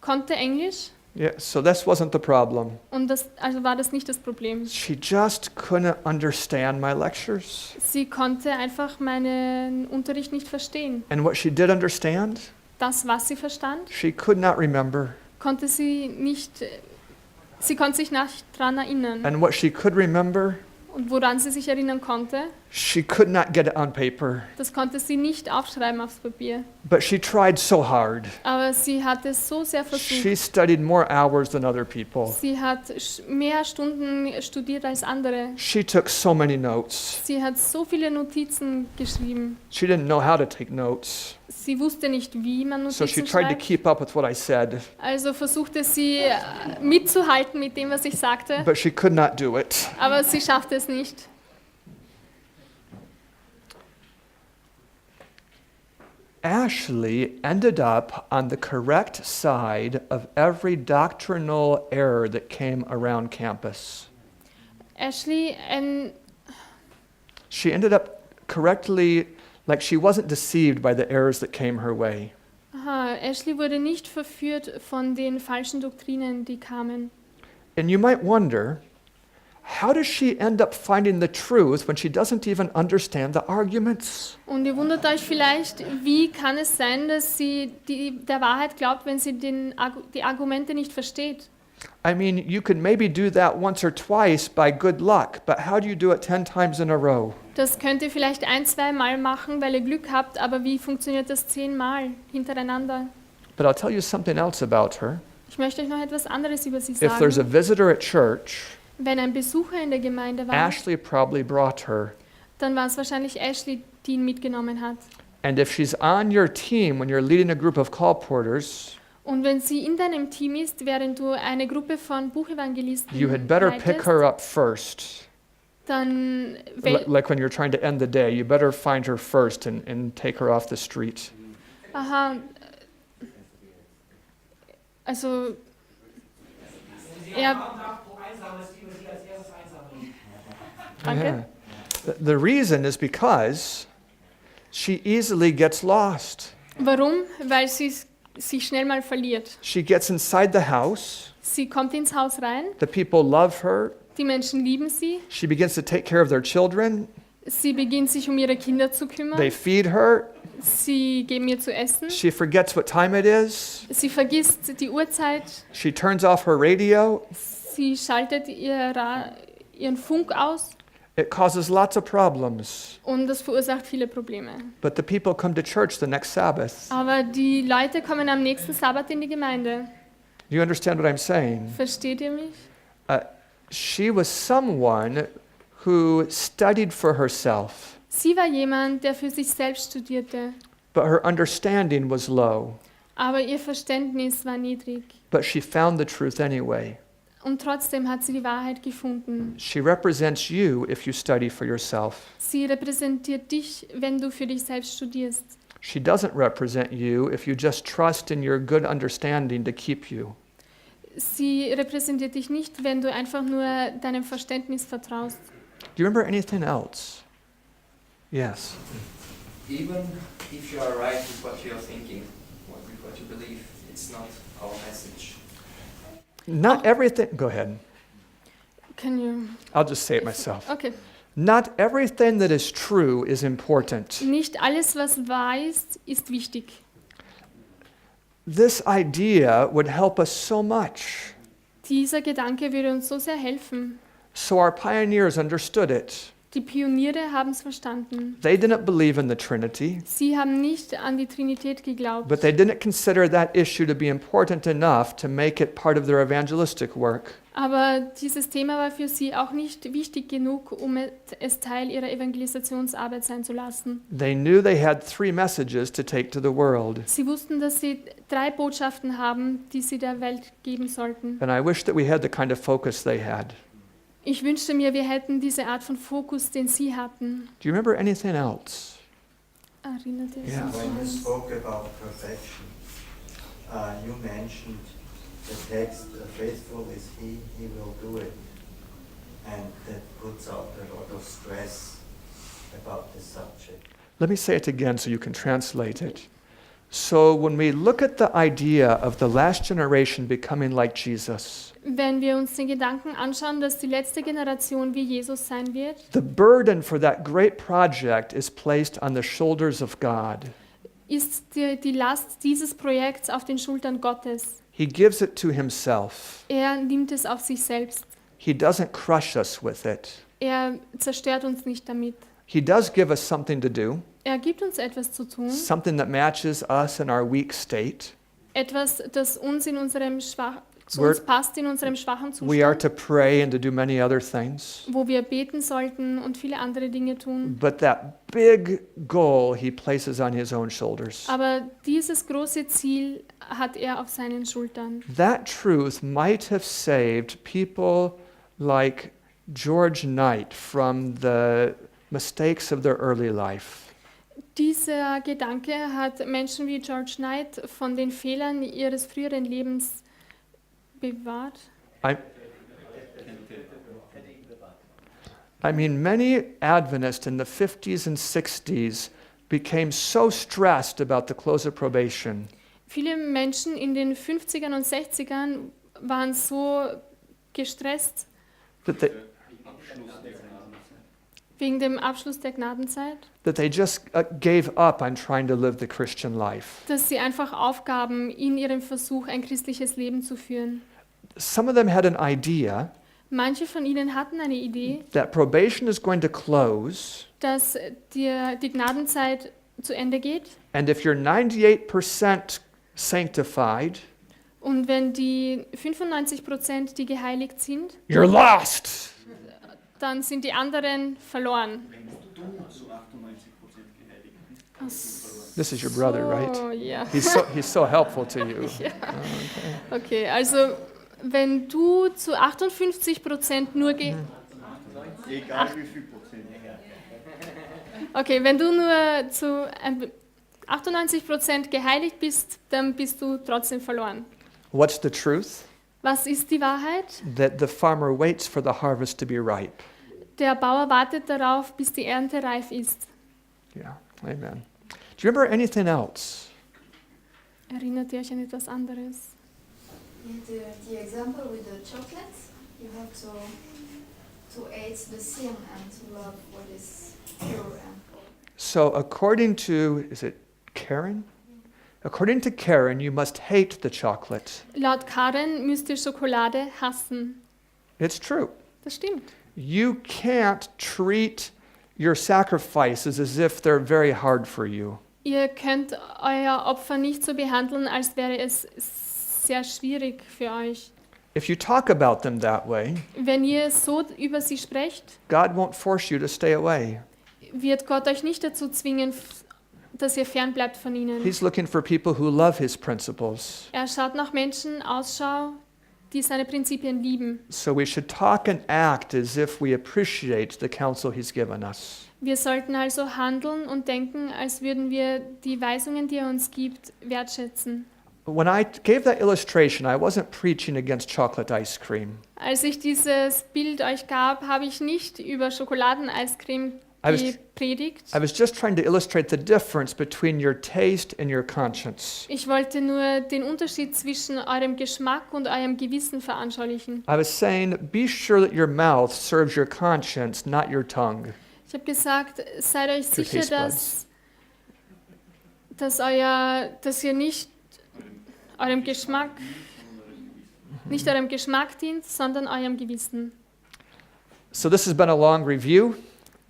konnte Englisch Yeah, so this wasn't the problem. und also war das nicht das Problem. She just couldn't understand my lectures. Sie konnte einfach meinen Unterricht nicht verstehen. And what she did understand, Das, was sie verstand, she could not remember. konnte sie konnte sich nicht daran erinnern. And what she could remember, Und woran sie sich erinnern konnte, she could not get it on paper. das konnte sie nicht aufschreiben aufs Papier. But she tried so hard. Aber sie hat es so sehr She versucht. studied more hours than other people. Sie hat mehr Stunden studiert als andere. She took so many notes. Sie hat so viele Notizen geschrieben. She didn't know how to take notes. Sie wusste nicht, wie man So she Notizen tried to schreibt. keep up with what I said, Also versuchte sie mitzuhalten mit dem, was ich sagte. but she could not do it. Aber sie schaffte es nicht. Ashley ended up on the correct side of every doctrinal error that came around campus. Ashley, She ended up correctly, like she wasn't deceived by the errors that came her way. Ashley wurde nicht verführt von den falschen Doktrinen, die kamen. And you might wonder, how does she end up finding the truth when she doesn't even understand the arguments? Und ihr wundert euch vielleicht, wie kann es sein, dass sie der Wahrheit glaubt, wenn sie die Argumente nicht versteht? I mean, you could maybe do that once or twice by good luck, but how do you do it 10 times in a row? Das könnt ihr vielleicht 1-2 Mal machen, weil ihr Glück habt, aber wie funktioniert das 10 Mal hintereinander? But I'll tell you something else about her. Ich möchte euch noch etwas anderes über sie If there's a sagen. visitor at church, Wenn ein Besucher in der Gemeinde war, Ashley probably brought her. dann war es wahrscheinlich Ashley, die ihn mitgenommen hat. And if she's on your team when you're leading a group of call porters, Und wenn sie in deinem Team ist, während du eine Gruppe von Buchevangelisten you had better pick leitest, her up first. dann Like when you're trying to end the day, you better find her first and take her off the street. Aha. Also, danke. Yeah. The reason is because she easily gets lost. Warum? Weil sie sich schnell mal verliert. She gets inside the house. Sie kommt ins Haus rein, The people love her. die Menschen lieben sie, She begins to take care of their children. sie beginnt sich um ihre Kinder zu kümmern, They feed her. sie geben ihr zu essen, She forgets what time it is. sie vergisst die Uhrzeit, She turns off her radio. sie schaltet ihren Funk aus It causes lots of problems. und das verursacht viele Probleme. But the people come to church the next Sabbath. Aber die Leute kommen am nächsten Sabbat in die Gemeinde. Do you understand what I'm saying? Versteht ihr mich? She was someone who studied for herself, Sie war jemand, der für sich selbst studierte, but her understanding was low. aber ihr Verständnis war niedrig. But she found the truth anyway. Und trotzdem hat sie die Wahrheit gefunden. She represents you if you study for yourself. Sie repräsentiert dich, wenn du für dich selbst studierst. She doesn't represent you if you just trust in your good understanding to keep you. Sie repräsentiert dich nicht, wenn du einfach nur deinem Verständnis vertraust. Do you remember anything else? Yes. Even if you are right with what you are thinking, with what you believe, it's not our message. Not everything, go ahead. Can you? I'll just say it myself. Okay. Not everything that is true is important. Nicht alles, was wahr ist, ist wichtig. This idea would help us so much. Dieser Gedanke würde uns so sehr helfen. So our pioneers understood it. Die Pioniere haben es verstanden. They didn't believe in the Trinity, Sie haben nicht an die Trinität geglaubt, but they didn't consider that issue to be important enough to make it part of their evangelistic work. aber dieses Thema war für sie auch nicht wichtig genug, um es Teil ihrer Evangelisationsarbeit sein zu lassen. They knew they had 3 messages to take to the world. Sie wussten, dass sie 3 Botschaften haben, die sie der Welt geben sollten. And I wish that we had the kind of focus they had. Ich wünschte mir, wir hätten diese Art von Fokus, den sie hatten. Do you remember anything else? Erinnert ihr Yeah. euch? When you spoke about perfection, you mentioned the text, faithful is he will do it. and that puts out a lot of stress about the subject. Let me say it again so you can translate it. So when we look at the idea of the last generation becoming like Jesus, Wenn wir uns den Gedanken anschauen, dass die letzte Generation wie Jesus sein wird, the burden for that great project is placed on the shoulders of God. ist die Last dieses Projekts auf den Schultern Gottes. He gives it to himself. Er nimmt es auf sich selbst. He doesn't crush us with it. Er zerstört uns nicht damit. He does give us something to do, Er gibt uns etwas zu tun, something that matches us in our weak state. etwas, das uns zu We're- uns passt in unserem schwachen We are Zustand, to pray and to do many other things. wo wir beten sollten und viele andere Dinge tun. But that big goal he places on his own shoulders. Aber dieses große Ziel hat er auf seinen Schultern. That truth might have saved people like George Knight from the mistakes of their early life. Dieser Gedanke hat Menschen wie George Knight von den Fehlern ihres früheren Lebens bewahrt. I mean, many Adventists in the 50s and 60s became so stressed about the close of probation Viele Menschen in den 50ern und 60ern waren so gestresst that they, wegen dem Abschluss der Gnadenzeit, that they just gave up on trying to live the Christian life. dass sie einfach aufgaben in ihrem Versuch, ein christliches Leben zu führen. Some of them had an idea Manche von ihnen hatten eine Idee, that probation is going to close, dass die Gnadenzeit zu Ende geht and if you're 98% sanctified, und wenn die 95%, die geheiligt sind, you're lost. dann sind die anderen verloren. This is your brother, right? Oh, ja. He's so helpful to you. Ja. Okay, also wenn du zu 58% nur Egal wie viel Prozent. Okay, wenn du nur zu 98% geheiligt bist, dann bist du trotzdem verloren. What's the truth? Was ist die Wahrheit? That the farmer waits for the harvest to be ripe. Der Bauer wartet darauf, bis die Ernte reif ist. Yeah, amen. Do you remember anything else? Erinnert ihr euch an etwas anderes? The example with the chocolates, you have to hate the sin and to love what is pure and So according to, is it Karen? According to Karen, you must hate the chocolate. Laut Karen müsst ihr Schokolade hassen. It's true. Das stimmt. You can't treat your sacrifices as if they're very hard for you. Ihr könnt euer Opfer nicht so behandeln, als wäre es sehr schwierig für euch. If you talk about them that way, Wenn ihr so über sie sprecht, God won't force you to stay away. wird Gott euch nicht dazu zwingen, dass ihr fernbleibt von ihnen. He's looking for people who love his principles. Er schaut nach Menschen Ausschau, die seine Prinzipien lieben. So we should talk and act as if we appreciate the counsel he's given us. Wir sollten also handeln und denken, als würden wir die Weisungen, die er uns gibt, wertschätzen. When I gave that illustration, I wasn't preaching against chocolate ice cream. Als ich dieses Bild euch gab, habe ich nicht über Schokoladeneiscreme gepredigt. I was just trying to illustrate the difference between your taste and your conscience. Ich wollte nur den Unterschied zwischen eurem Geschmack und eurem Gewissen veranschaulichen. I was saying, be sure that your mouth serves your conscience, not your tongue. Ich habe gesagt, seid euch Your sicher, taste buds. dass ihr nicht eurem Geschmack dient, sondern eurem Gewissen. So this has been a long review.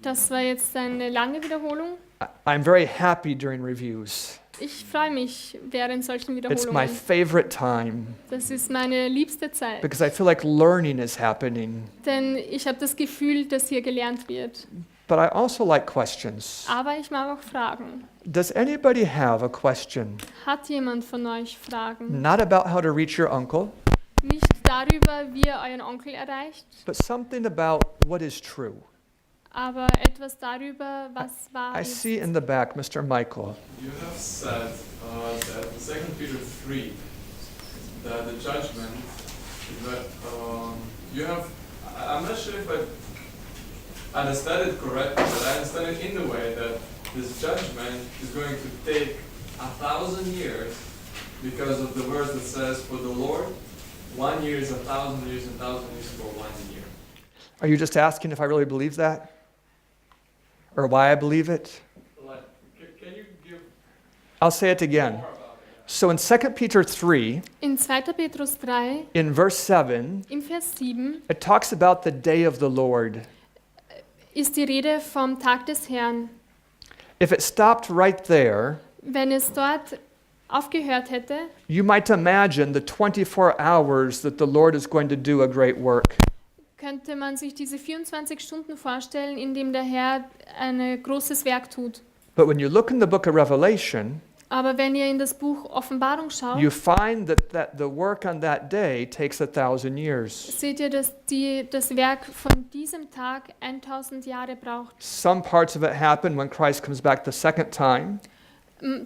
Das war jetzt eine lange Wiederholung. I'm very happy during reviews. Ich freue mich während solchen It's my Wiederholungen. favorite time Das ist meine liebste Zeit, because I feel like learning is happening. denn ich habe das Gefühl, dass hier gelernt wird. But I also like questions. Aber ich mag auch Fragen. Does anybody have a question? Hat jemand von euch Fragen? Not about how to reach your uncle, Nicht darüber, wie ihr euren Onkel erreicht, but something about what is true. aber etwas darüber, was wahr I ist. see in the back, Mr. Michael. You have said that in 2 Peter 3, that the judgment, that you have, I'm not sure if I understand it correctly, but I understand it in the way that this judgment is going to take 1,000 years because of the verse that says, for the Lord, 1 year is 1,000 years, and 1,000 years for 1 year. Are you just asking if I really believe that? Or why I believe it? Like, can you give I'll say it again. more about it? So in 2 Peter 3, In 2. Petrus 3, in verse 7, im Vers 7, it talks about the day of the Lord. ist die Rede vom Tag des Herrn. If it stopped right there, Wenn es dort aufgehört hätte, you might imagine the 24 hours that the Lord is going to do a great work. könnte man sich diese 24 Stunden vorstellen, in dem der Herr ein großes Werk tut. But when you look in the book of Revelation, Aber wenn ihr in das Buch Offenbarung schaut, you find that the work on that day takes 1,000 years. seht ihr, dass das Werk von diesem Tag 1000 Jahre braucht. Some parts of it happen when Christ comes back the second time.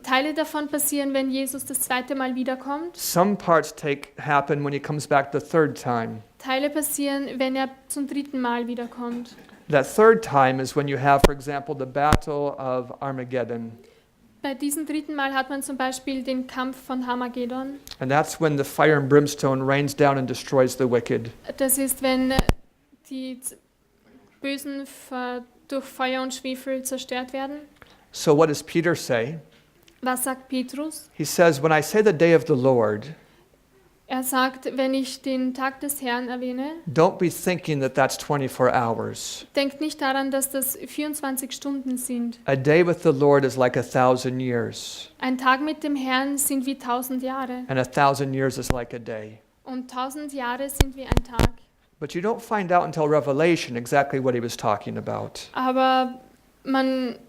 Teile davon passieren, wenn Jesus das zweite Mal wiederkommt. Some parts happen when he comes back the third time. Teile passieren, wenn er zum dritten Mal wiederkommt. That third time is when you have, for example, the battle of Armageddon. Bei diesem dritten Mal hat man zum Beispiel den Kampf von Armageddon. And that's when the fire and brimstone rains down and destroys the wicked. Das ist, wenn die Bösen durch Feuer und Schwefel zerstört werden. So what does Peter say? Was sagt Petrus? He says, when I say the day of the Lord, Er sagt, wenn ich den Tag des Herrn erwähne, don't be thinking that that's 24 hours. denkt nicht daran, dass das 24 Stunden sind. A day with the Lord is like 1,000 years, Ein Tag mit dem Herrn sind wie 1000 Jahre. and 1,000 years is like a day. Und 1000 Jahre sind wie ein Tag. But you don't find out until Revelation exactly what he was talking about. Aber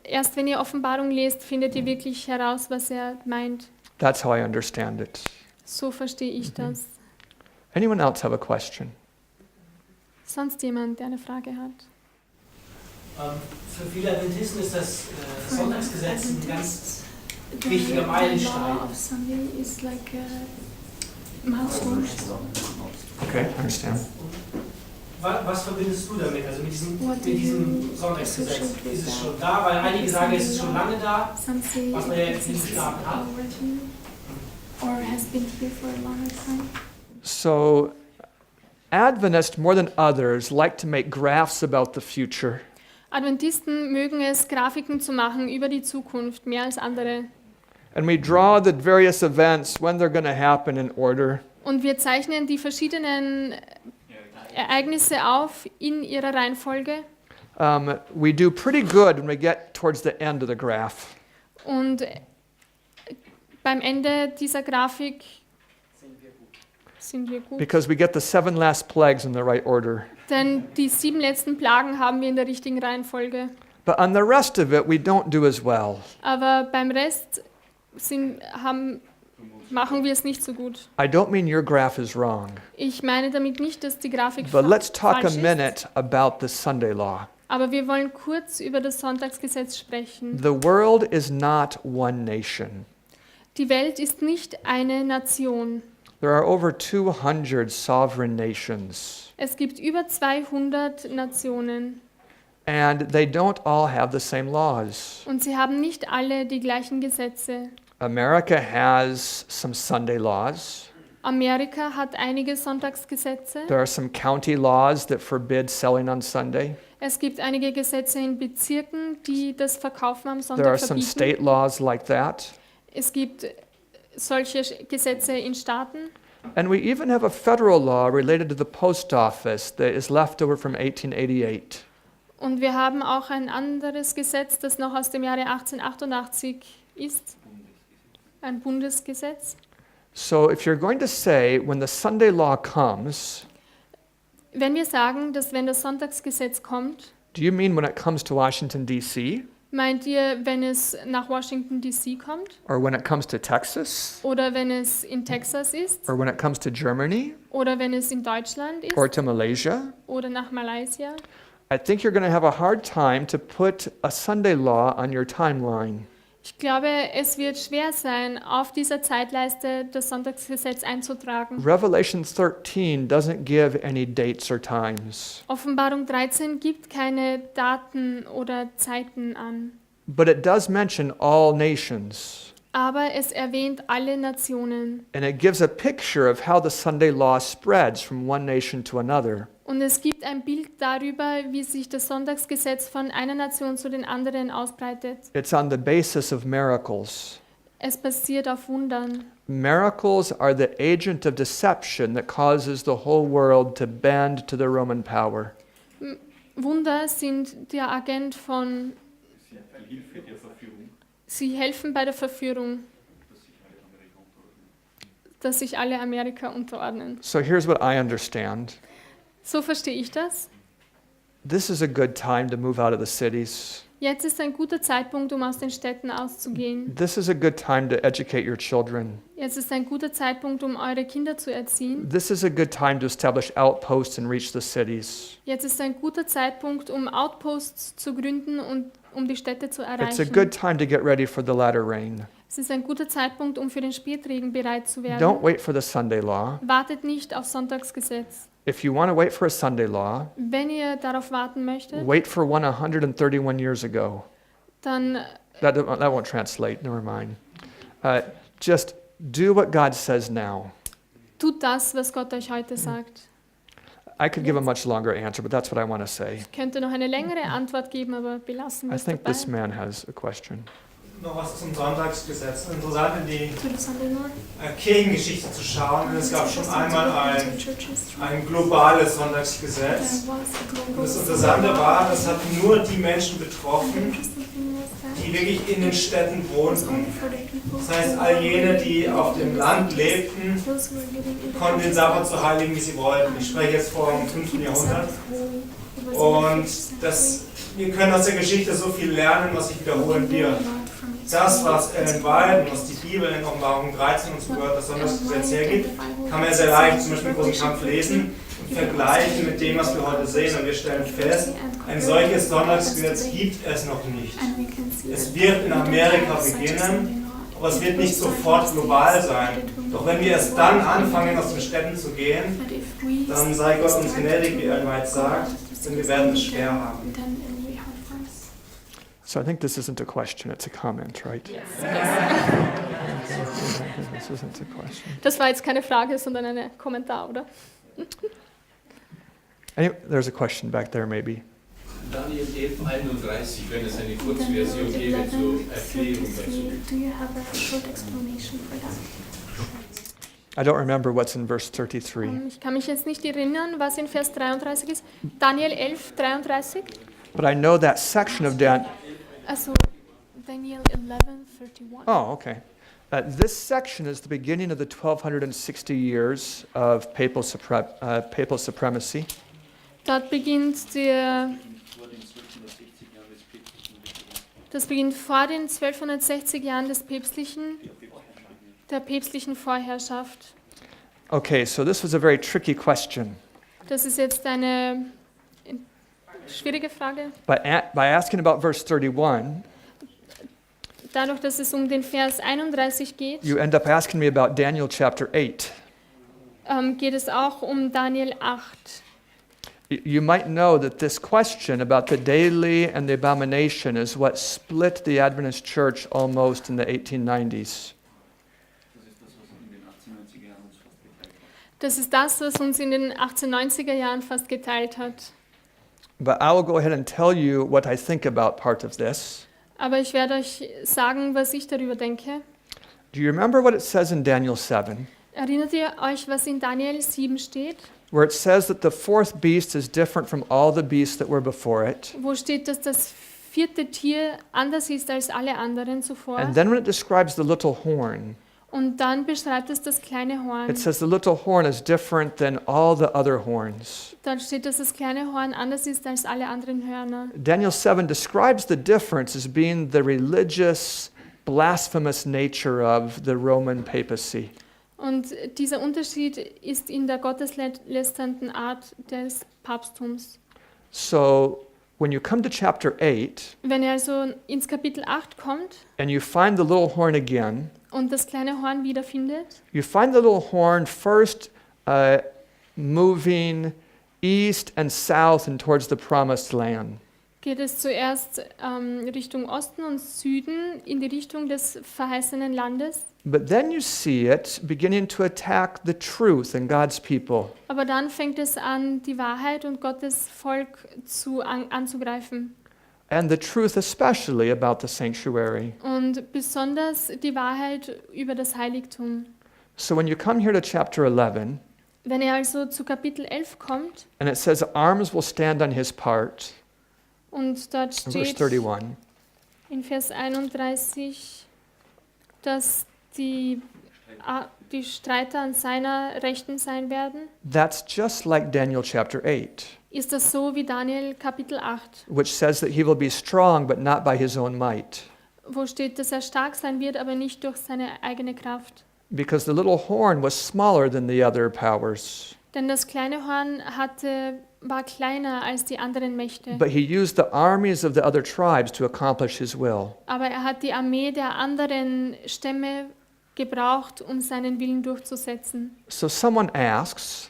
erst wenn ihr Offenbarung lest, findet ihr wirklich heraus, was er meint. That's how I understand it. So verstehe ich das. Anyone else have a question? Sonst jemand, der eine Frage hat? Für viele Adventisten ist das Sonntagsgesetz ein ganz wichtiger Meilenstein. Okay, I understand. Was verbindest du damit, also mit diesem Sonntagsgesetz? Ist es schon da? Weil einige sagen, es ist schon lange da, was man ja jetzt nicht gesagt hat. Or has been here for a longer time. So, Adventists, more than others, like to make graphs about the future. Adventisten mögen es, Grafiken zu machen über die Zukunft, mehr als andere. And we draw the various events, when they're going to happen in order. Und wir zeichnen die verschiedenen Ereignisse auf in ihrer Reihenfolge. We do pretty good when we get towards the end of the graph. Und beim Ende dieser Grafik sind wir gut. Because we get the 7 last plagues in the right order. Denn die 7 letzten Plagen haben wir in der richtigen Reihenfolge. But on the rest of it, we don't do as well. Aber beim Rest machen wir es nicht so gut. I don't mean your graph is wrong. Ich meine damit nicht, dass die Grafik But let's talk falsch a ist. minute about the Sunday law. Aber wir wollen kurz über das Sonntagsgesetz sprechen. The world is not one nation. Die Welt ist nicht eine Nation. There are over 200 sovereign nations. Es gibt über 200 Nationen. And they don't all have the same laws. Und sie haben nicht alle die gleichen Gesetze. America has some Sunday laws. Amerika hat einige Sonntagsgesetze. There are some county laws that forbid selling on Sunday. Es gibt einige Gesetze in Bezirken, die das Verkaufen am There Sonntag are some verbieten. state laws like that. Es gibt solche Gesetze in Staaten. And we even have a federal law related to the post office that is left over from 1888. Und wir haben auch ein anderes Gesetz, das noch aus dem Jahre 1888 ist. Ein Bundesgesetz. So if you're going to say when the Sunday law comes, Wenn wir sagen, dass wenn das Sonntagsgesetz kommt, do you mean when it comes to Washington, D.C.? meint ihr, wenn es nach Washington D.C. kommt? Or when it comes to Texas? Oder wenn es in Texas ist? Or when it comes to Germany? Oder wenn es in Deutschland ist? Or to Malaysia? Oder nach Malaysia? I think you're going to have a hard time to put a Sunday law on your timeline. Ich glaube, es wird schwer sein, auf dieser Zeitleiste das Sonntagsgesetz einzutragen. Revelation 13 doesn't give any dates or times, Offenbarung 13 gibt keine Daten oder Zeiten an, but it does mention all nations. aber es erwähnt alle Nationen. And it gives a picture of how the Sunday law spreads from one nation to another. Und es gibt ein Bild darüber, wie sich das Sonntagsgesetz von einer Nation zu den anderen ausbreitet. It's on the basis of miracles. Es basiert auf Wundern. Miracles are the agent of deception that causes the whole world to bend to the Roman power. Wunder sind der Agent von... Sie helfen bei der Verführung, dass sich alle Amerika unterordnen. So here's what I understand. So verstehe ich das. This is a good time to move out of the cities. Jetzt ist ein guter Zeitpunkt, um aus den Städten auszugehen. This is a good time to educate your children. Jetzt ist ein guter Zeitpunkt, um eure Kinder zu erziehen. This is a good time to establish outposts and reach the cities. Jetzt ist ein guter Zeitpunkt, um Outposts zu gründen und um die Städte zu It's a erreichen. good time to get ready for the latter rain. Es ist ein guter Zeitpunkt, um für den Spätregen bereit zu werden. Don't wait for the Sunday law. Wartet nicht auf Sonntagsgesetz. If you want to wait for a Sunday law, Wenn ihr darauf warten möchtet, wait for one 131 years ago. dann That won't translate, never mind. Just do what God says now. tut das, was Gott euch heute sagt. I could give a much longer answer, but that's what I want to say. Ich könnte noch eine längere Antwort geben, aber belassen wir I es think dabei. this man has a question. Noch was zum Sonntagsgesetz. Interessant in die To the Sunday law. Kirchengeschichte zu schauen. Es gab schon einmal ein globales Sonntagsgesetz. Und das Interessante war, das hat nur die Menschen betroffen, die wirklich in den Städten wohnten. Das heißt, all jene, die auf dem Land lebten, konnten den Sabbat so heiligen, wie sie wollten. Ich spreche jetzt vom 5. Jahrhundert. Und wir können aus der Geschichte so viel lernen, was sich wiederholen wird. Das, was Ellen White und was die Bibel in Offenbarung 13 und so gehört, das Sonntagsgesetz hergibt, kann man ja sehr leicht zum Beispiel im großen Kampf lesen und vergleichen mit dem, was wir heute sehen. Und wir stellen fest, ein solches Sonntagsgesetz gibt es noch nicht. Es wird in Amerika beginnen, aber es wird nicht sofort global sein. Doch wenn wir erst dann anfangen, aus den Städten zu gehen, dann sei Gott uns gnädig, wie Ellen White sagt, denn wir werden es schwer haben. So I think this isn't a question, it's a comment, right? This isn't a question. Das war jetzt keine Frage, sondern ein Kommentar, oder? There's a question back there, maybe. Daniel 11:31, wenn es eine Kurzversion gäbe zur Erklärung dazu. I don't remember what's in verse 33. Ich kann mich jetzt nicht erinnern, was in Vers 33 ist. Daniel 11:33. But I know that section of Daniel. Also Daniel 11:31. Oh, okay. This section is the beginning of the 1260 years of papal supremacy. Dort beginnt das beginnt vor den 1260 Jahren der päpstlichen Vorherrschaft. Okay, so this was a very tricky question. Das ist jetzt eine schwierige Frage. By asking about verse 31, Dadurch, dass es um den Vers 31 geht, you end up asking me about Daniel chapter 8. Geht es auch um Daniel 8. You might know that this question about the daily and the abomination is what split the Adventist church almost in the 1890s. Das ist das, was uns in den 1890er Jahren fast geteilt hat. But I will go ahead and tell you what I think about part of this. Aber ich werde euch sagen, was ich darüber denke. Do you remember what it says in Daniel 7? Erinnert ihr euch, was in Daniel 7 steht? Where it says that the fourth beast is different from all the beasts that were before it. Wo steht, dass das vierte Tier anders ist als alle anderen zuvor? And then when it describes the little horn, Und dann beschreibt es das kleine Horn. it says the little horn is different than all the other horns. Dort steht, dass das kleine Horn anders ist als alle anderen Hörner. Daniel 7 describes the difference as being the religious, blasphemous nature of the Roman papacy. Und dieser Unterschied ist in der gotteslästernden Art des Papsttums. So when you come to chapter 8 Wenn ihr also ins Kapitel 8 kommt and you find the little horn again, und das kleine Horn wiederfindet, you find the little horn first moving east and south and towards the promised land. geht es zuerst Richtung Osten und Süden in die Richtung des verheißenen Landes. But then you see it beginning to attack the truth and God's people. Aber dann fängt es an, die Wahrheit und Gottes Volk anzugreifen. And the truth especially about the sanctuary. Und besonders die Wahrheit über das Heiligtum. So when you come here to chapter 11, Wenn ihr also zu Kapitel 11 kommt and it says arms will stand on his part, und dort in verse steht 31, in Vers 31, dass die Streiter an seiner Rechten sein werden, that's just like Daniel chapter 8, ist das so wie Daniel Kapitel 8, which says that he will be strong but not by his own might. wo steht, dass er stark sein wird, aber nicht durch seine eigene Kraft. Because the little horn was smaller than the other powers. Denn das kleine Horn war kleiner als die anderen Mächte. But he used the armies of the other tribes to accomplish his will. Aber er hat die Armee der anderen Stämme gebraucht, um seinen Willen durchzusetzen. So someone asks,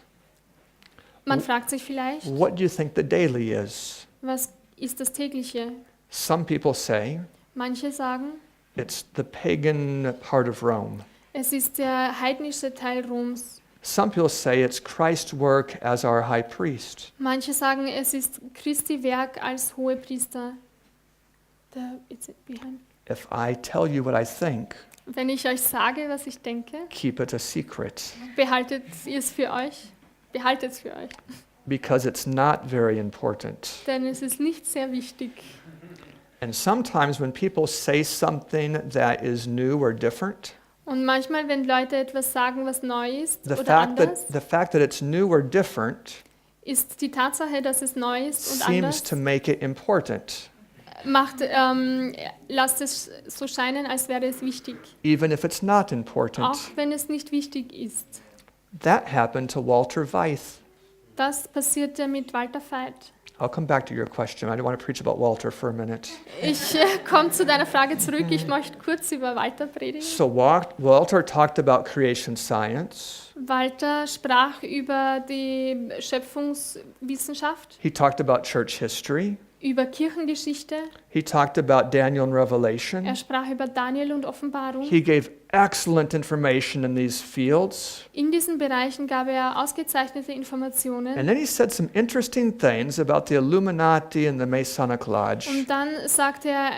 Man fragt sich vielleicht, what do you think the daily is? was ist das tägliche? Some people say Manche sagen, it's the pagan part of Rome. es ist der heidnische Teil Roms. Some people say it's Christ's work as our high priest. Manche sagen, es ist Christi Werk als Hohepriester. It's behind. If I tell you what I think, Wenn ich euch sage, was ich denke, keep it a secret, behaltet es für euch. Behaltet es für euch. because it's not very important. Denn es ist nicht sehr wichtig. And sometimes when people say something that is new or different, Und manchmal, wenn Leute etwas sagen, was neu ist the oder fact that it's new or different ist die Tatsache, dass es neu ist und seems anders, to make it important, lasst es so scheinen, als wäre es wichtig. even if it's not important. Auch wenn es nicht wichtig ist. That happened to Walter Weith. Das passierte mit Walter Veit. I'll come back to your question. I don't want to preach about Walter for a minute. Ich komme zu deiner Frage zurück. Ich möchte kurz über Walter predigen. So Walter talked about creation science. Walter sprach über die Schöpfungswissenschaft, He talked about church history. über Kirchengeschichte. He talked about Daniel and Revelation. Er sprach über Daniel und Offenbarung. He gave excellent information in these fields. In diesen Bereichen gab er ausgezeichnete Informationen. And then he said some interesting things about the Illuminati and the Masonic Lodge. Und dann sagte er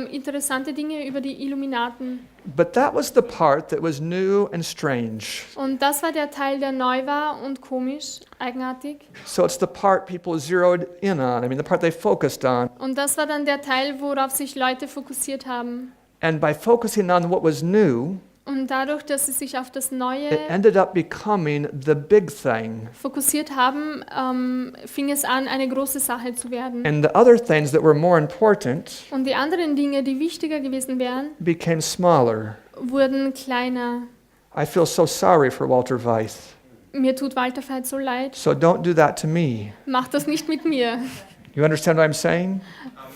interessante Dinge über die Illuminaten. But that was the part that was new and strange. Und das war der Teil, der neu war und komisch, eigenartig. So it's the part people zeroed in on. I mean, the part they focused on. Und das war dann der Teil, worauf sich Leute fokussiert haben. And by focusing on what was new, Und dadurch, dass sie sich auf das it Neue ended up becoming the big thing. fokussiert haben, fing es an, eine große Sache zu werden. And the other things that were more important Und die anderen Dinge, die wichtiger gewesen wären, became smaller. wurden kleiner. I feel so sorry for Walter Weith. Mir tut Walter Veit so leid. So don't do that to me. Macht das nicht mit mir. You understand what I'm saying?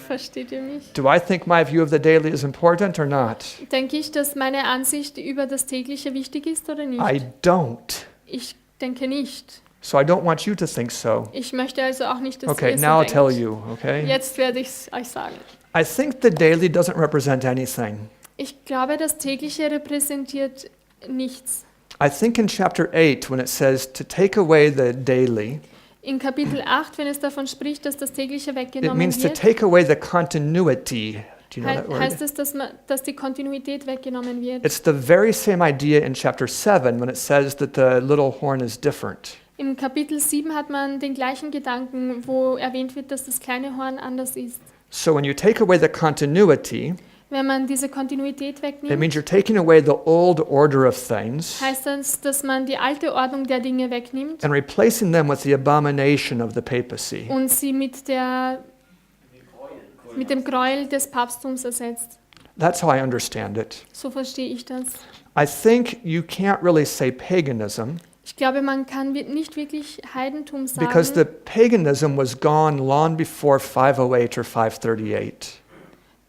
Versteht ihr mich? Do I think my view of the daily is important or not? Denke ich, dass meine Ansicht über das Tägliche wichtig ist oder nicht? I don't. Ich denke nicht. So I don't want you to think so. Ich möchte also auch nicht, dass Okay, ihr so now I'll denkt. tell you, okay? Jetzt werde ich es euch sagen. I think the daily doesn't represent anything. Ich glaube, das Tägliche repräsentiert nichts. I think in chapter 8 when it says to take away the daily, In Kapitel 8, wenn es davon spricht, dass das Tägliche it weggenommen means to wird, take away the continuity. Do you know that heißt word? es, dass die Kontinuität weggenommen wird. It's the very same idea in chapter 7 when it says that the little horn is different. Im Kapitel 7 hat man den gleichen Gedanken, wo erwähnt wird, dass das kleine Horn anders ist. So when you take away the continuity, Wenn man diese Kontinuität it wegnimmt, means you're taking away the old order of things heißt das, dass man die alte Ordnung der Dinge wegnimmt and replacing them with the abomination of the papacy. und sie mit dem Gräuel des Papsttums ersetzt. That's how I understand it. So verstehe ich das. I think you can't really say paganism Ich glaube, man kann nicht wirklich Heidentum sagen, because the paganism was gone long before 508 or 538.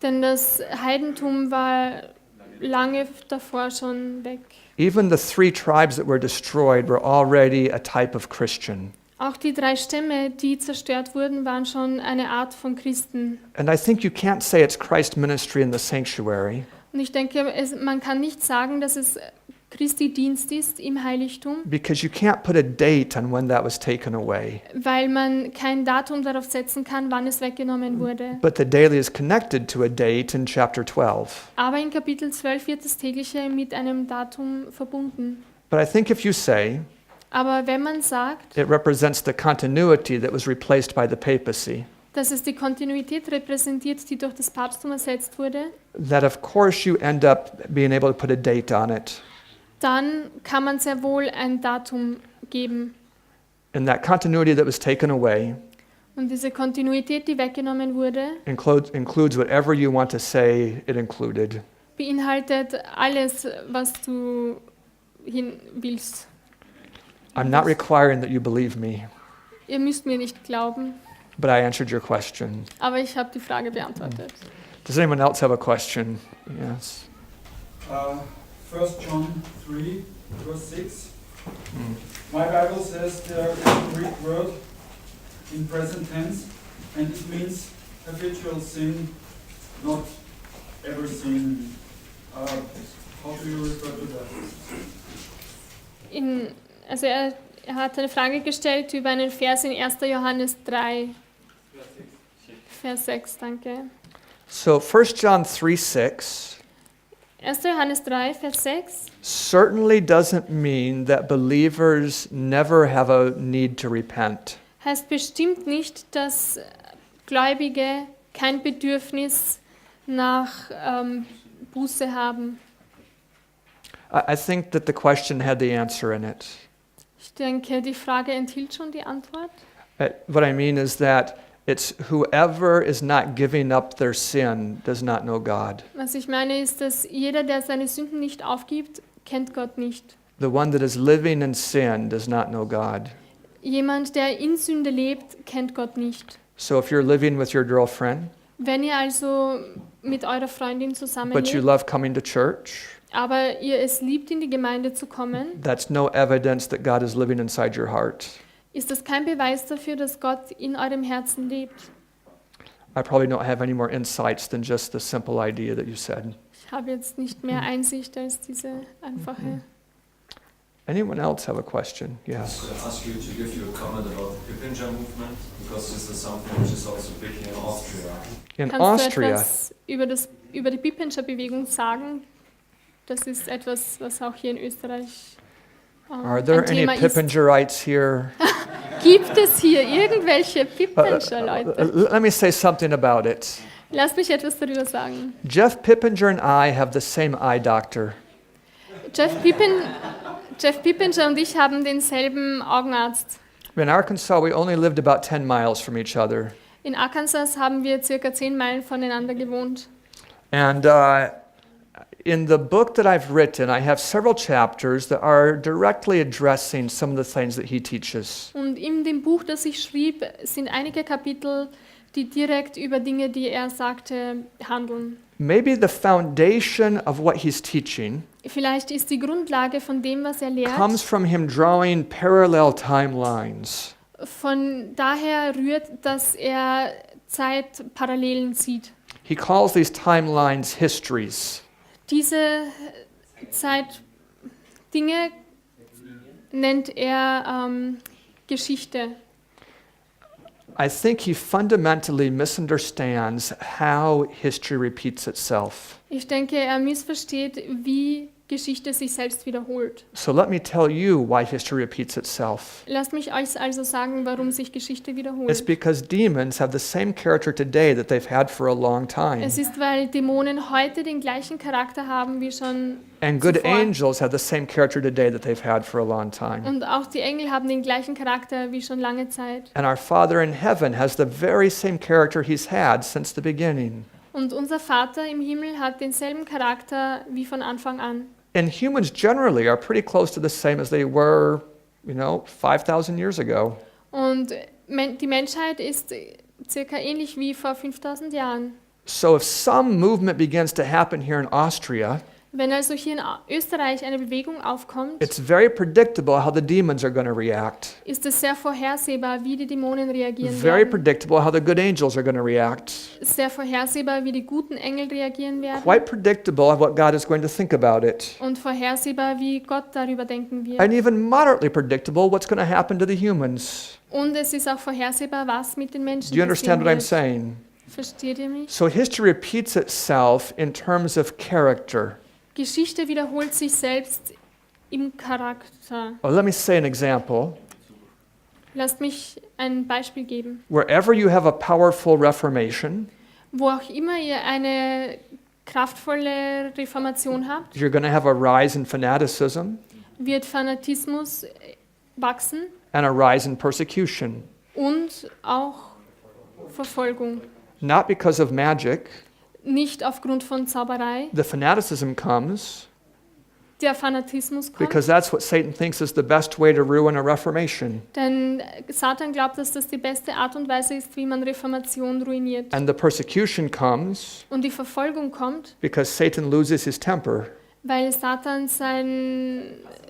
denn das Heidentum war lange davor schon weg. Even the 3 tribes that were destroyed were already a type of Christian. Auch die 3 Stämme, die zerstört wurden, waren schon eine Art von Christen. And I think you can't say it's Christ's ministry in the sanctuary Und ich denke, man kann nicht sagen, dass es Christi Dienst ist im Heiligtum, because you can't put a date on when that was taken away. weil man kein Datum darauf setzen kann, wann es weggenommen wurde. But the daily is connected to a date in chapter 12. Aber in Kapitel 12 wird das tägliche mit einem Datum verbunden. But I think if you say Aber wenn man sagt, it represents the continuity that was replaced by the papacy, dass es die Kontinuität repräsentiert, die durch das Papsttum ersetzt wurde, that of course you end up being able to put a date on it. dann kann man sehr wohl ein Datum geben. And that continuity that was taken away Und diese Kontinuität, die weggenommen wurde, includes whatever you want to say it included. beinhaltet alles, was du hin willst. I'm not requiring that you believe me, Ihr müsst mir nicht glauben, but I answered your question. aber ich habe die Frage beantwortet. Does anyone else have a question? Yes. 1 John 3, verse 6. My Bible says there is a Greek word in present tense, and it means habitual sin, not ever sin. How do you refer to that? Er hat eine Frage gestellt über einen Vers in 1. Johannes 3, Vers 6, danke. So 1 John 3:6 1. Johannes 3, Vers 6 certainly doesn't mean that believers never have a need to repent. heißt bestimmt nicht, dass Gläubige kein Bedürfnis nach Buße haben. I think that the question had the answer in it. Ich denke, die Frage enthielt schon die Antwort. What I mean is that it's whoever is not giving up their sin does not know God. Was ich meine ist, dass jeder, der seine Sünden nicht aufgibt, kennt Gott nicht. The one that is living in sin does not know God. Jemand, der in Sünde lebt, kennt Gott nicht. So if you're living with your girlfriend, Wenn ihr also mit eurer Freundin but you zusammenlebt, love coming to church, aber ihr es liebt, in die Gemeinde zu kommen, that's no evidence that God is living inside your heart. ist das kein Beweis dafür, dass Gott in eurem Herzen lebt. I probably don't have any more insights than just the simple idea that you said. Ich habe jetzt nicht mehr Einsicht als diese einfache. Anyone else have a question? Yes. Could I ask you to give you a comment about the Pipinja movement? Because this is something which is also big in Austria. In Kannst Austria, du etwas über die Pippenscher-Bewegung sagen? Das ist etwas, was auch hier in Österreich are there ein any Thema ist. Pippingerites here? Gibt es hier irgendwelche Pippenscher-Leute? Let me say something about it. Lass mich etwas darüber sagen. Jeff Pippinger and I have the same eye doctor. Jeff Pippinger und ich haben denselben Augenarzt. In Arkansas, we only lived about 10 miles from each other. In Arkansas haben wir circa 10 Meilen voneinander gewohnt. And in the book that I've written, I have several chapters that are directly addressing some of the things that he teaches. Und in dem Buch, das ich schrieb, sind einige Kapitel, die direkt über Dinge, die er sagte, handeln. Maybe the foundation of what he's teaching Vielleicht ist die Grundlage von dem, was er lehrt, comes from him drawing parallel timelines. von daher rührt, dass er Zeitparallelen sieht. He calls these timelines histories. Diese Zeitdinge nennt er Geschichte. I think he fundamentally misunderstands how history repeats itself. Ich denke, er missversteht, wie Geschichte sich selbst wiederholt. So let me tell you why history repeats itself. Lasst mich euch also sagen, warum sich Geschichte It's wiederholt. because demons have the same character today that they've had for a long time. Es ist, weil Dämonen heute den gleichen Charakter haben wie schon And good zuvor. angels have the same character today that they've had for a long time. Und auch die Engel haben den gleichen Charakter wie schon lange Zeit. And our Father in heaven has the very same character he's had since the beginning. Und unser Vater im Himmel hat denselben Charakter wie von Anfang an. And humans generally are pretty close to the same as they were 5,000 years ago. Und die Menschheit ist circa ähnlich wie vor 5000 Jahren. So if some movement begins to happen here in Austria, Wenn also hier in Österreich eine Bewegung aufkommt, it's very predictable how the demons are going to react. ist es sehr vorhersehbar, wie die Dämonen reagieren Very werden. predictable how the good angels are going to react. Sehr vorhersehbar, wie die guten Engel reagieren werden. Quite predictable what God is going to think about it. Und vorhersehbar, wie Gott darüber denken wird. And even moderately predictable what's going to happen to the humans. Und es ist auch vorhersehbar, was mit den Menschen Do you understand what I'm passieren wird. saying? Versteht ihr mich? So history repeats itself in terms of character. Geschichte wiederholt sich selbst im Charakter. Well, let me say an example. Lasst mich ein Beispiel geben. Wherever you have a powerful reformation, Wo auch immer ihr eine kraftvolle Reformation habt, you're going to have a rise in fanaticism wird Fanatismus wachsen and a rise in persecution. und auch Verfolgung. Not because of magic. Nicht aufgrund von Zauberei. The fanaticism comes Der Fanatismus kommt, because that's what Satan thinks is the best way to ruin a reformation. denn Satan glaubt, dass das die beste Art und Weise ist, wie man Reformation ruiniert. And the persecution comes Und die Verfolgung kommt, because Satan loses his temper. weil Satan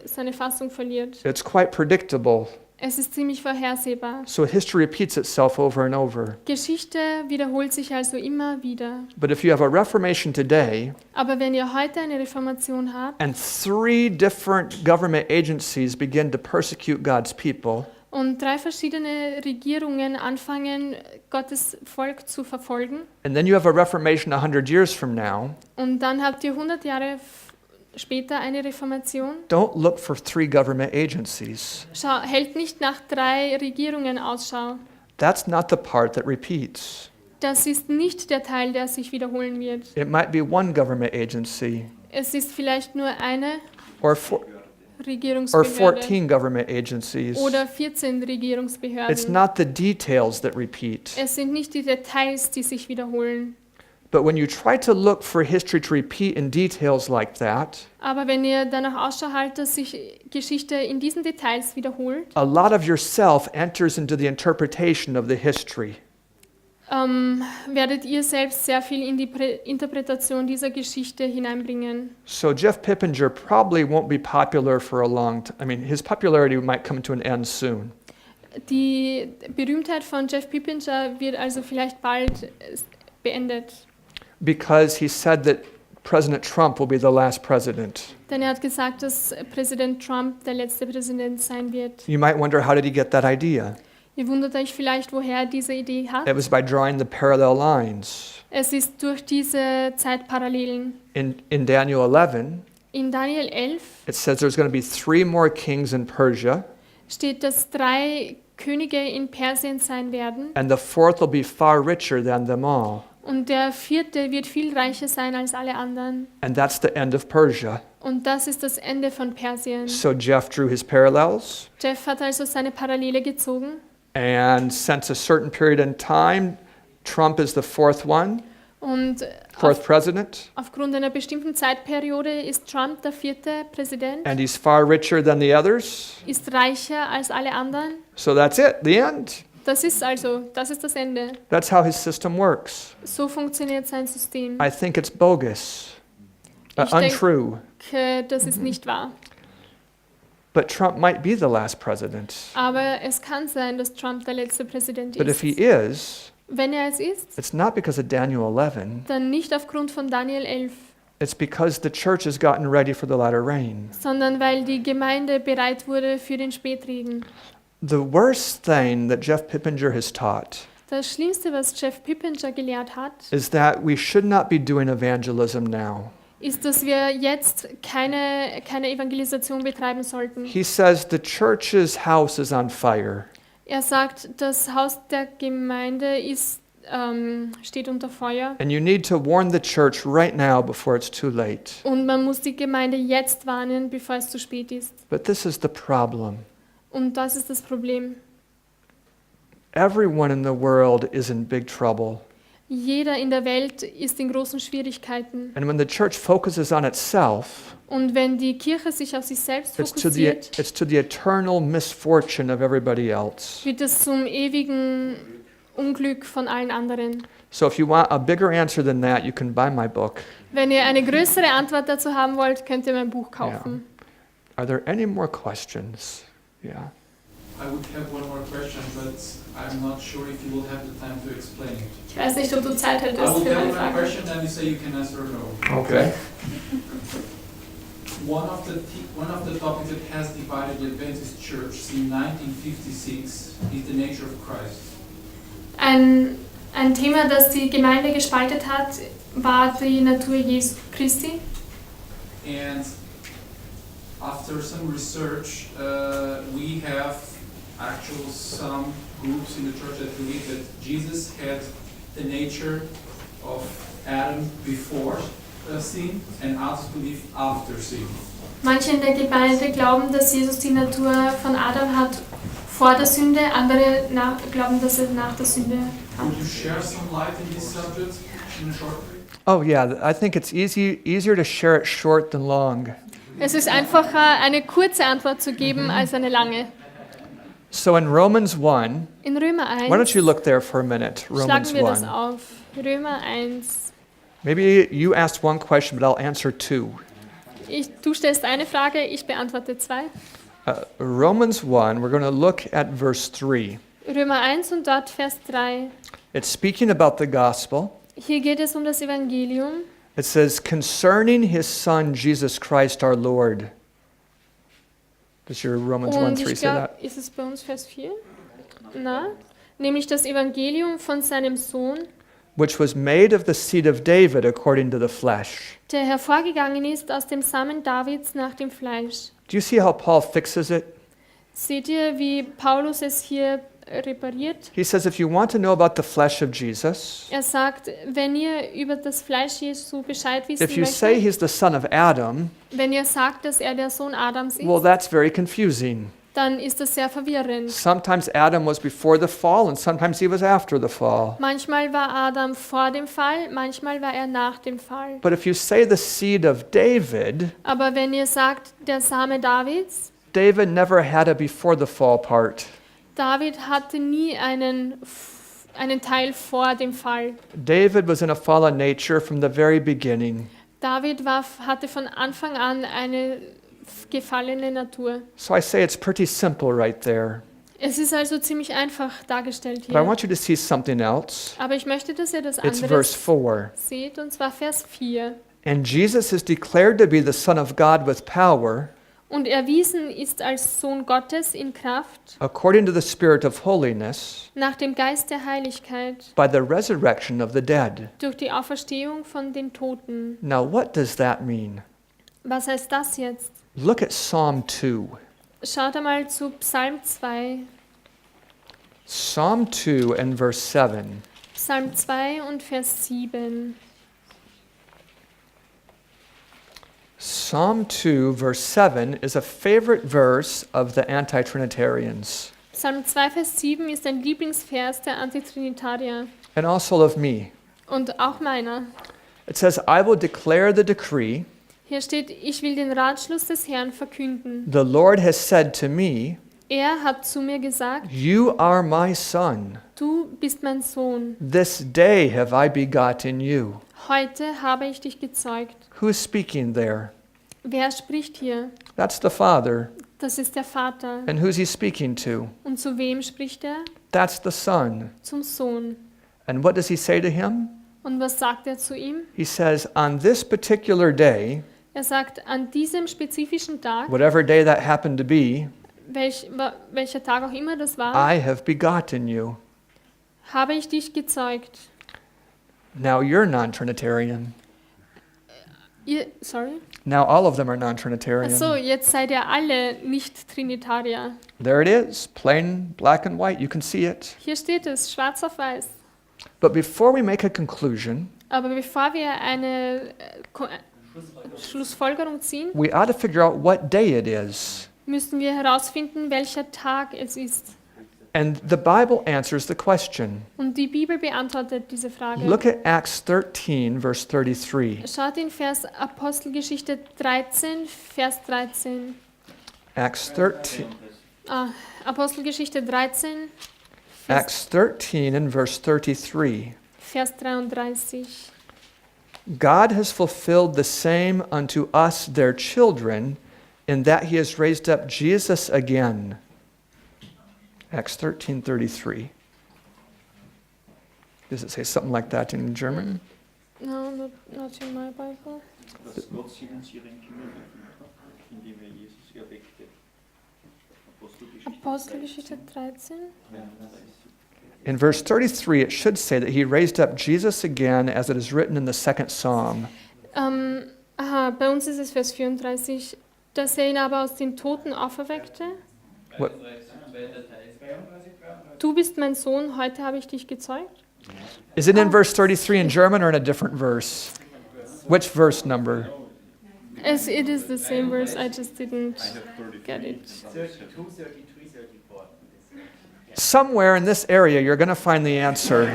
seine Fassung verliert. It's quite predictable. Es ist ziemlich vorhersehbar. So history repeats itself over and over. Geschichte wiederholt sich also immer wieder. But if you have a reformation today Aber wenn ihr heute eine Reformation habt and 3 different government agencies begin to persecute God's people, und 3 verschiedene Regierungen anfangen, Gottes Volk zu verfolgen, and then you have a reformation 100 years from now, und dann habt ihr 100 Jahre später eine Reformation, don't look for 3 government agencies. hält nicht nach 3 Regierungen Ausschau. That's not the part that repeats. Das ist nicht der Teil, der sich wiederholen wird. It might be one government agency Es ist vielleicht nur eine or Regierungsbehörde 14 government agencies. oder 14 Regierungsbehörden. It's not the details that repeat. Es sind nicht die Details, die sich wiederholen. But when you try to look for history to repeat in details like that, Aber wenn ihr danach Ausschau haltet, dass sich Geschichte in diesen Details wiederholt, a lot of yourself enters into the interpretation of the history. werdet ihr selbst sehr viel in die Interpretation dieser Geschichte hineinbringen. So Jeff Pippinger probably won't be popular for a long time. I mean, his popularity might come to an end soon. Die Berühmtheit von Jeff Pippinger wird also vielleicht bald beendet. Because he said that President Trump will be the last president. Denn er hat gesagt, dass Präsident Trump der letzte Präsident sein wird. You might wonder, how did he get that idea? Ihr wundert euch vielleicht, woher er diese Idee hat. It was by drawing the parallel lines. Es ist durch diese Zeitparallelen. In Daniel 11, In Daniel 11 it says there's going to be 3 more kings in Persia, steht, dass 3 Könige in Persien sein werden. and the 4th will be far richer than them all. Und der 4. wird viel reicher sein als alle anderen. And that's the end of Persia. Und das ist das Ende von Persien. So Jeff drew his parallels, Jeff hat also seine Parallele gezogen. and since a certain period in time, Trump is the 4th one, Und 4th president, aufgrund einer bestimmten Zeitperiode ist Trump der 4. Präsident, and he's far richer than the others. ist reicher als alle anderen. So that's it, the end. Das ist das Ende. That's how his system works. So funktioniert sein System. I think it's bogus, Ich untrue. denke, das ist nicht wahr. But Trump might be the last president. Aber es kann sein, dass Trump der letzte Präsident But if ist. he is, Wenn er es ist, it's not because of Daniel 11. dann nicht aufgrund von Daniel 11, It's because the church has gotten ready for the latter rain. sondern weil die Gemeinde bereit wurde für den Spätregen. The worst thing that Jeff Pippinger has taught Das Schlimmste, was Jeff Pippinger gelehrt hat, is that we should not be doing evangelism now. ist, dass wir jetzt keine Evangelisation betreiben sollten. He says the church's house is on fire. Er sagt, das Haus der Gemeinde steht unter Feuer And you need to warn the church right now before it's too late. und man muss die Gemeinde jetzt warnen, bevor es zu spät ist. But this is the problem. Und das ist das Problem. Everyone in the world is in big trouble. Jeder in der Welt ist in großen Schwierigkeiten. And when the church focuses on itself, Und wenn die Kirche sich auf sich selbst it's fokussiert, to the eternal misfortune of everybody else. wird es zum ewigen Unglück von allen anderen. So if you want a bigger answer than that, you can buy my book. Wenn ihr eine größere Antwort dazu haben wollt, könnt ihr mein Buch kaufen. Are there any more questions? Yeah. I would have one more question, but I'm not sure if you will have the time to explain it. Ich weiß nicht, ob du Zeit I hättest will für tell meine you my Frage. question, then you say you can answer or no. Okay. One of the topics that has divided the Adventist Church since 1956 is the nature of Christ. Ein Thema, das die Gemeinde gespaltet hat, war die Natur Jesu Christi. And after some research, we have actually some groups in the church that believe that Jesus had the nature of Adam before sin and others believe after sin. Manche in der Gemeinde glauben, dass Jesus die Natur von Adam hat vor der Sünde, andere glauben, dass er nach der Sünde hat. Would you share some light in this subject in a short way? Oh yeah, I think it's easier to share it short than long. Es ist einfacher, eine kurze Antwort zu geben, als eine lange. So in Romans 1, In Römer 1, why don't you look there for a minute? Romans schlagen wir das 1. auf. Römer 1. Maybe you asked one question, but I'll answer two. Du stellst eine Frage, ich beantworte zwei. Romans 1, we're going to look at verse 3. Römer 1 und dort Vers 3. It's speaking about the gospel. Hier geht es um das Evangelium. It says, concerning his son, Jesus Christ our Lord. Does your Romans 1, Und 3 ich say glaube, that? ist es bei uns Vers 4? Na? Nämlich das Evangelium von seinem Sohn, Which was made of the seed of David according to the flesh. der hervorgegangen ist aus dem Samen Davids nach dem Fleisch. Do you see how Paul fixes it? Seht ihr, wie Paulus es hier repariert? He says, if you want to know about the flesh of Jesus, Er sagt, wenn ihr über das Fleisch Jesu Bescheid wissen if you say möchtet, he's the son of Adam, wenn ihr sagt, dass er der Sohn Adams ist, well, that's very confusing. dann ist das sehr verwirrend. Sometimes Adam was before the fall, and sometimes he was after the fall. Manchmal war Adam vor dem Fall, manchmal war er nach dem Fall. But if you say the seed of David, Aber wenn ihr sagt, der Same Davids, David never had a before the fall part. David hatte nie einen Teil vor dem Fall. David was in a fallen nature from the very beginning. David hatte von Anfang an eine gefallene Natur. So I say it's pretty simple right there. Es ist also ziemlich einfach dargestellt But I hier. want you to see something else. Aber ich möchte, dass ihr das It's verse anderes 4. seht, und zwar Vers 4. And Jesus is declared to be the Son of God with power, Und erwiesen ist als Sohn Gottes in Kraft, according to the Spirit of holiness, nach dem Geist der Heiligkeit, by the resurrection of the dead. durch die Auferstehung von den Toten. Now what does that mean? Was heißt das jetzt? Look at Psalm 2. Schaut einmal zu Psalm 2. Psalm 2 and verse 7. Psalm 2 und Vers 7. Psalm 2 verse 7 is a favorite verse of the anti-Trinitarians Psalm 2, Vers 7 ist ein Lieblingsvers der Antitrinitarier and also of me. und auch meiner. It says, I will declare the decree. Hier steht, ich will den Ratschluss des Herrn verkünden. The Lord has said to me, Er hat zu mir gesagt, you are my son. du bist mein Sohn. This day have I begotten you. Heute habe ich dich gezeugt. Who's speaking there? Wer spricht hier? That's the Father. Das ist der Vater. And who's he speaking to? Und zu wem spricht er? That's the Son. Zum Sohn. And what does he say to him? Und was sagt er zu ihm? He says, on this particular day, Er sagt, an diesem spezifischen Tag, whatever day that happened to be, welcher Tag auch immer das war, I have begotten you. habe ich dich gezeugt. Now you're non-Trinitarian. Sorry? Now all of them are non-Trinitarian. Achso, jetzt seid ihr alle nicht Trinitarier. There it is, plain black and white. You can see it. Hier steht es, schwarz auf weiß. But before we make a conclusion, Aber bevor wir eine Schlussfolgerung ziehen, we ought to figure out what day it is. müssen wir herausfinden, welcher Tag es ist. And the Bible answers the question. Und die Bibel beantwortet diese Frage. Look at Acts 13, verse 33. Schaut in Apostelgeschichte 13, Vers 13. Acts 13. Apostelgeschichte 13, Acts 13 and verse 33. Vers 33. God has fulfilled the same unto us, their children, in that he has raised up Jesus again. Acts 13:33. Does it say something like that in German? No, not in my Bible. Dass Gott sie uns ihren Kindern erfüllt hat, indem Jesus erweckte. Apostelgeschichte 13. In verse 33, it should say that he raised up Jesus again, as it is written in the second Psalm. Bei uns ist es Vers 34, dass er ihn aber aus den Toten auferweckte. What? Du bist mein Sohn, heute habe ich dich gezeugt. Is it in verse 33 in German or in a different verse? Which verse number? It is the same verse, I just didn't get it. 32, 33, 34. Somewhere in this area you're going to find the answer.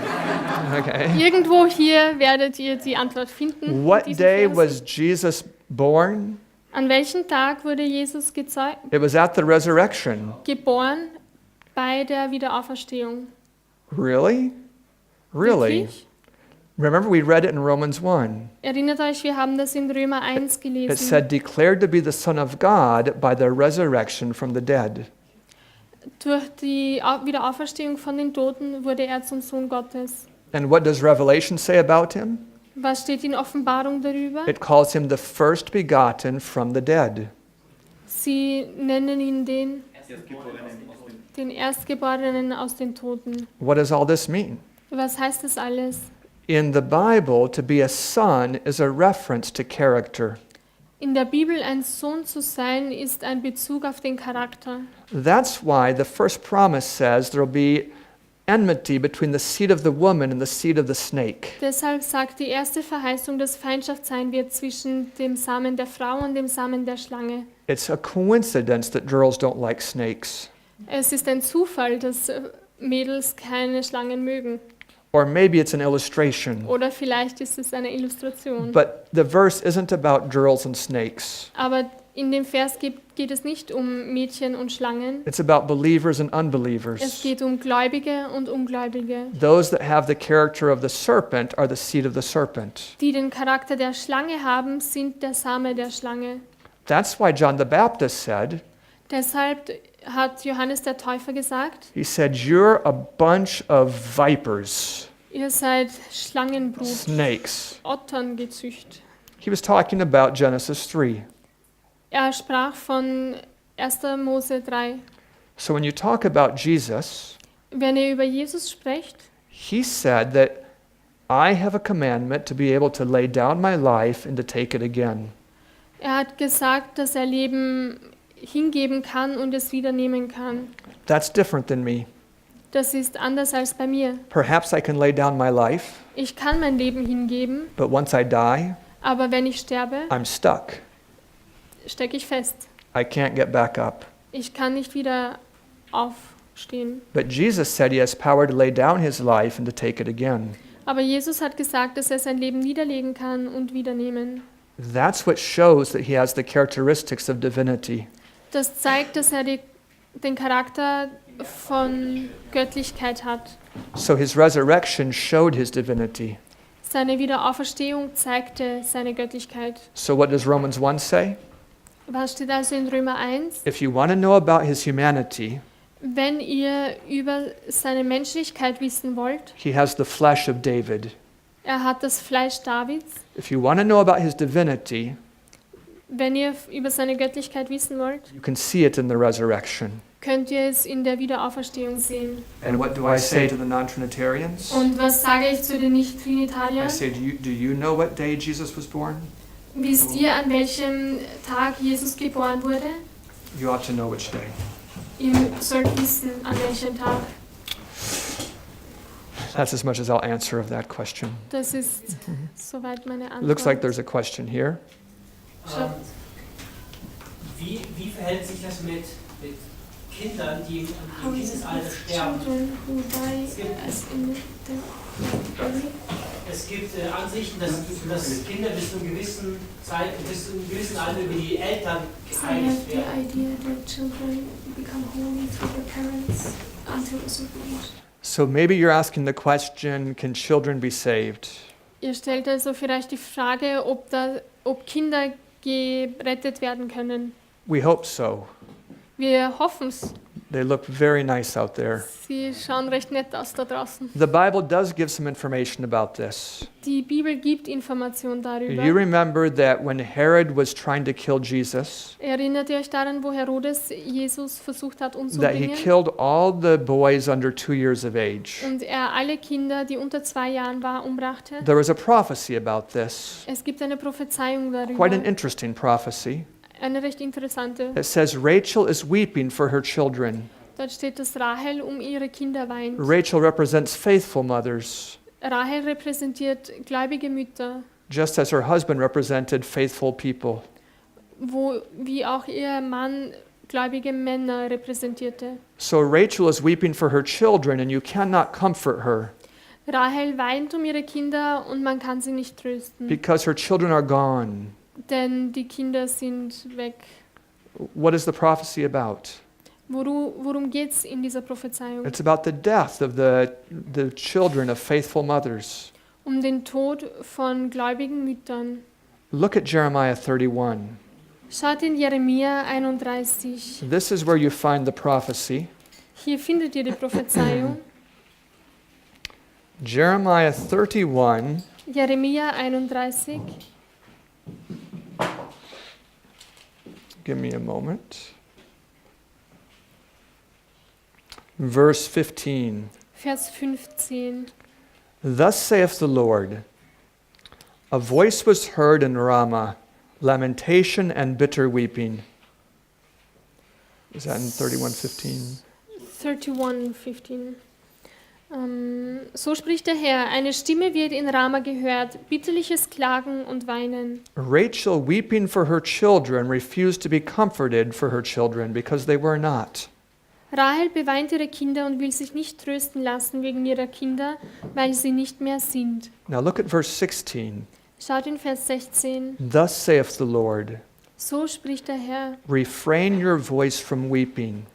Okay. Irgendwo hier werdet ihr die Antwort finden. What day was Jesus born? An welchem Tag wurde Jesus gezeugt? It was at the resurrection. Geboren bei der Wiederauferstehung. Really? Really? Wirklich? Remember, we read it in Romans 1. Erinnert euch, wir haben das in Römer 1 It gelesen. said, declared to be the Son of God by the resurrection from the dead. Durch die Wiederauferstehung von den Toten wurde er zum Sohn Gottes. And what does Revelation say about him? Was steht in Offenbarung darüber? It calls him the first begotten from the dead. Sie nennen ihn den Erstgeborenen aus den Toten. What does all this mean? Was heißt das alles? In the Bible, to be a son is a reference to character. In der Bibel ein Sohn zu sein, ist ein Bezug auf den Charakter. That's why the first promise says there will be enmity between the seed of the woman and the seed of the snake. Deshalb sagt die erste Verheißung, dass Feindschaft sein wird zwischen dem Samen der Frau und dem Samen der Schlange. It's a coincidence that girls don't like snakes. Es ist ein Zufall, dass Mädels keine Schlangen mögen. Or maybe it's an illustration. Oder vielleicht ist es eine Illustration. But the verse isn't about girls and snakes. Aber in dem Vers geht es nicht um Mädchen und Schlangen. It's about believers and Es unbelievers. geht um Gläubige und Ungläubige. Those that have the character of the serpent are the seed of the serpent. Die den Charakter der Schlange haben, sind der Same der Schlange. That's why John the Baptist said, Deshalb hat Johannes der Täufer gesagt, he said, you're a bunch of vipers, ihr seid Schlangenbrut, snakes. Otterngezücht. He was talking about Genesis 3. Er sprach von 1. Mose 3. So when you talk about Jesus, Wenn ihr über Jesus sprecht, he said that I have a commandment to be able to lay down my life and to take it again. er hat gesagt, dass er Leben hingeben kann und es wieder nehmen kann. That's different than me. Das ist anders als bei mir. Perhaps I can lay down my life, Ich kann mein Leben hingeben, but once I die, aber wenn ich sterbe, I'm stuck. stecke ich fest. I can't get back up. Ich kann nicht wieder aufstehen. But Jesus said he has power to lay down his life and to take it again. Aber Jesus hat gesagt, dass er sein Leben niederlegen kann und wieder nehmen. That's what shows that he has the characteristics of divinity. Das zeigt, dass er den Charakter von Göttlichkeit hat. So his resurrection showed his divinity. Seine Wiederauferstehung zeigte seine Göttlichkeit. So what does Romans 1 say? Was steht also in Römer 1? If you want to know about his humanity, Wenn ihr über seine Menschlichkeit wissen wollt, he has the flesh of David. er hat das Fleisch Davids. If you want to know about his divinity, Wenn ihr über seine Göttlichkeit wissen wollt, you can see it in the resurrection. könnt ihr es in der Wiederauferstehung sehen. And what do I say to the non-Trinitarians? Und was sage ich zu den I Nicht-Trinitariern? say, do you know what day Jesus was born? Wisst ihr, an welchem Tag Jesus geboren wurde? You ought to know which day. Ihr sollt wissen, an welchem Tag. That's as much as I'll answer of that question. Das ist soweit meine Antwort. Looks like there's a question here. Wie verhält sich das mit Kindern, die im Kindesalter sterben. Es gibt Ansichten, dass Kinder bis zu einer gewissen Zeit, bis zu einem gewissen Alter über die Eltern geheiligt werden. So maybe you're asking the question, can children be saved? Ihr stellt also vielleicht die Frage, ob Kinder gerettet werden können. We hope so. Wir hoffen es. They look very nice out there. Sie schauen recht nett aus da draußen. The Bible does give some information about this. Die Bibel gibt Informationen darüber. You remember that when Herod was trying to kill Jesus, Erinnert ihr euch daran, wo Herodes Jesus versucht hat that he umzubringen? killed all the boys under 2 years of age? Und er alle Kinder, die unter 2 Jahren waren, umbrachte? There was a prophecy about this, Es gibt eine Prophezeiung darüber. quite an interesting prophecy. Eine recht interessante. It says Rachel is weeping for her children. Dort steht, dass Rahel um ihre Kinder weint. Rachel represents faithful mothers, Rahel repräsentiert gläubige Mütter, just as her husband represented faithful people. wie auch ihr Mann gläubige Männer repräsentierte. So Rachel is weeping for her children, and you cannot comfort her Rahel weint um ihre Kinder und man kann sie nicht trösten, because her children are gone. denn die Kinder sind weg. What is the prophecy about? Worum geht es in dieser Prophezeiung? It's about the death of the children of faithful mothers. Um den Tod von gläubigen Müttern. Look at Jeremiah 31. Schaut in Jeremia 31. This is where you find the prophecy. Hier findet ihr die Prophezeiung. Jeremiah 31. Jeremia 31. Give me a moment. Verse 15. Vers 15. Thus saith the Lord, a voice was heard in Ramah, lamentation and bitter weeping. Is that in 31:15? 31:15. So spricht der Herr, eine Stimme wird in Rama gehört, bitterliches Klagen und Weinen. Rachel weeping for her children refused to be comforted for her children because they were not. Rahel beweint ihre Kinder und will sich nicht trösten lassen wegen ihrer Kinder, weil sie nicht mehr sind. Now look at verse 16. Schaut in Vers 16. Thus saith the Lord, So spricht der Herr, refrain your voice from weeping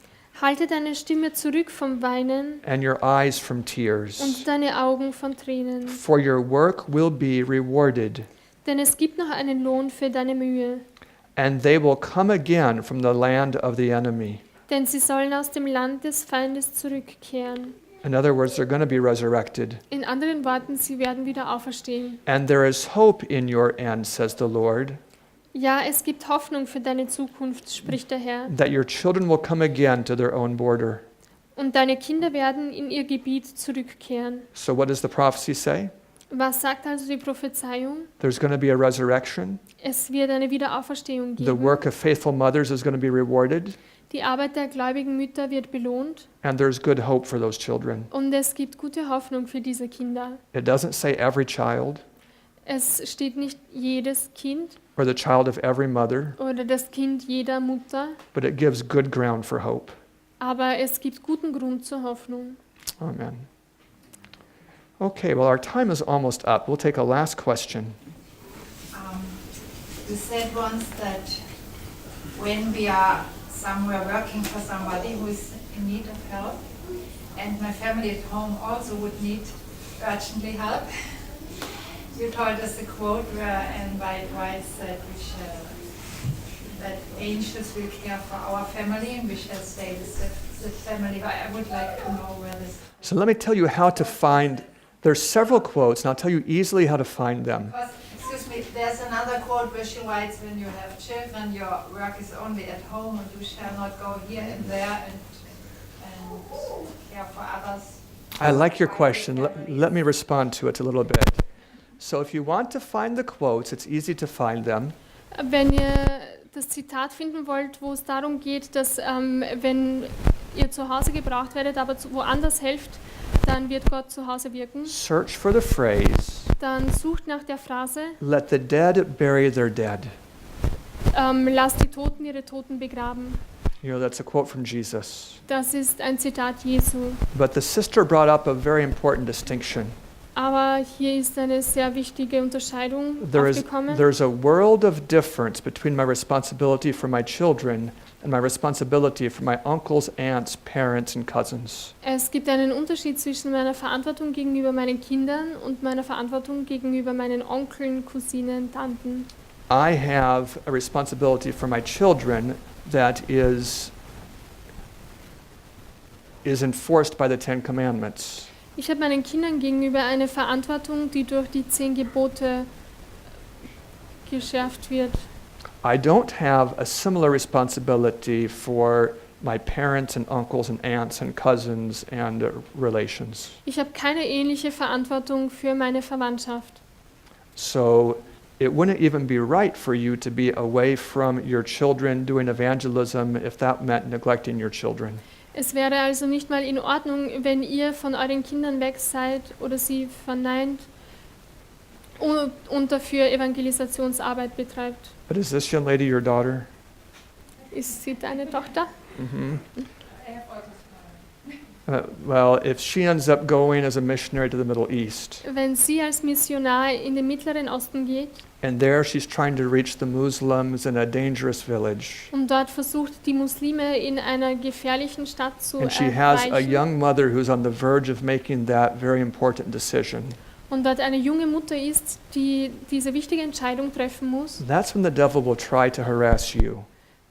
halte deine Stimme zurück vom Weinen and your eyes from tears, und deine Augen von Tränen, for your work will be rewarded, denn es gibt noch einen Lohn für deine Mühe. and they will come again from the land of the enemy. Denn sie sollen aus dem Land des Feindes zurückkehren. In other words, they're going to be resurrected. In anderen Worten, sie werden wieder auferstehen. And there is hope in your end, says the Lord, Ja, es gibt Hoffnung für deine Zukunft, spricht der Herr. that your children will come again to their own border. Und deine Kinder werden in ihr Gebiet zurückkehren. So what does the prophecy say? Was sagt also die Prophezeiung? There's going to be a resurrection. Es wird eine Wiederauferstehung The geben. work of faithful mothers is going to be rewarded. Die Arbeit der gläubigen Mütter wird belohnt. And there's good hope for those children. Und es gibt gute Hoffnung für diese Kinder. It doesn't say every child Es steht nicht jedes Kind or the child of every mother, oder das Kind jeder Mutter, but it gives good ground for hope. aber es gibt guten Grund zur Hoffnung. Amen. Okay, well, our time is almost up. We'll take a last question. You said once that when we are somewhere working for somebody who is in need of help, and my family at home also would need urgently help, you told us a quote where White said that angels will care for our family and we shall stay with the family. But I would like to know where this. So let me tell you how to find, there's several quotes, and I'll tell you easily how to find them. Because, excuse me, there's another quote where she writes, when you have children, your work is only at home and you shall not go here and there and care for others. I like your question. Let me respond to it a little bit. So if you want to find the quotes, it's easy to find them. Wenn ihr das Zitat finden wollt, wo es darum geht, dass wenn ihr zu Hause gebraucht werdet, aber woanders helft, dann wird Gott zu Hause wirken. Search for the phrase, Dann sucht nach der Phrase, let the dead bury their dead. lasst die Toten ihre Toten begraben. You know, that's a quote from Jesus. Das ist ein Zitat Jesu. But the sister brought up a very important distinction. Aber hier ist eine sehr wichtige Unterscheidung aufgekommen. There's a world of difference between my responsibility for my children and my responsibility for my uncles, aunts, parents, and cousins. Es gibt einen Unterschied zwischen meiner Verantwortung gegenüber meinen Kindern und meiner Verantwortung gegenüber meinen Onkeln, Cousinen, Tanten. I have a responsibility for my children that is enforced by the Ten Commandments. Ich habe meinen Kindern gegenüber eine Verantwortung, die durch die 10 Gebote geschärft wird. I don't have a similar responsibility for my parents and uncles and aunts and cousins and relations. Ich habe keine ähnliche Verantwortung für meine Verwandtschaft. So it wouldn't even be right for you to be away from your children doing evangelism if that meant neglecting your children. Es wäre also nicht mal in Ordnung, wenn ihr von euren Kindern weg seid oder sie verneint und dafür Evangelisationsarbeit betreibt. But is this young lady your daughter? Ist sie deine Tochter? Mm-hmm. Well, if she ends up going as a missionary to the Middle East, Wenn sie als Missionar in den Mittleren Osten geht and there she's trying to reach the Muslims in a dangerous village, und dort versucht, die Muslime in einer gefährlichen Stadt zu and she has a erreichen young mother who's on the verge of making that very important decision, und dort eine junge Mutter ist, die diese wichtige Entscheidung treffen muss, that's when the devil will try to harass you.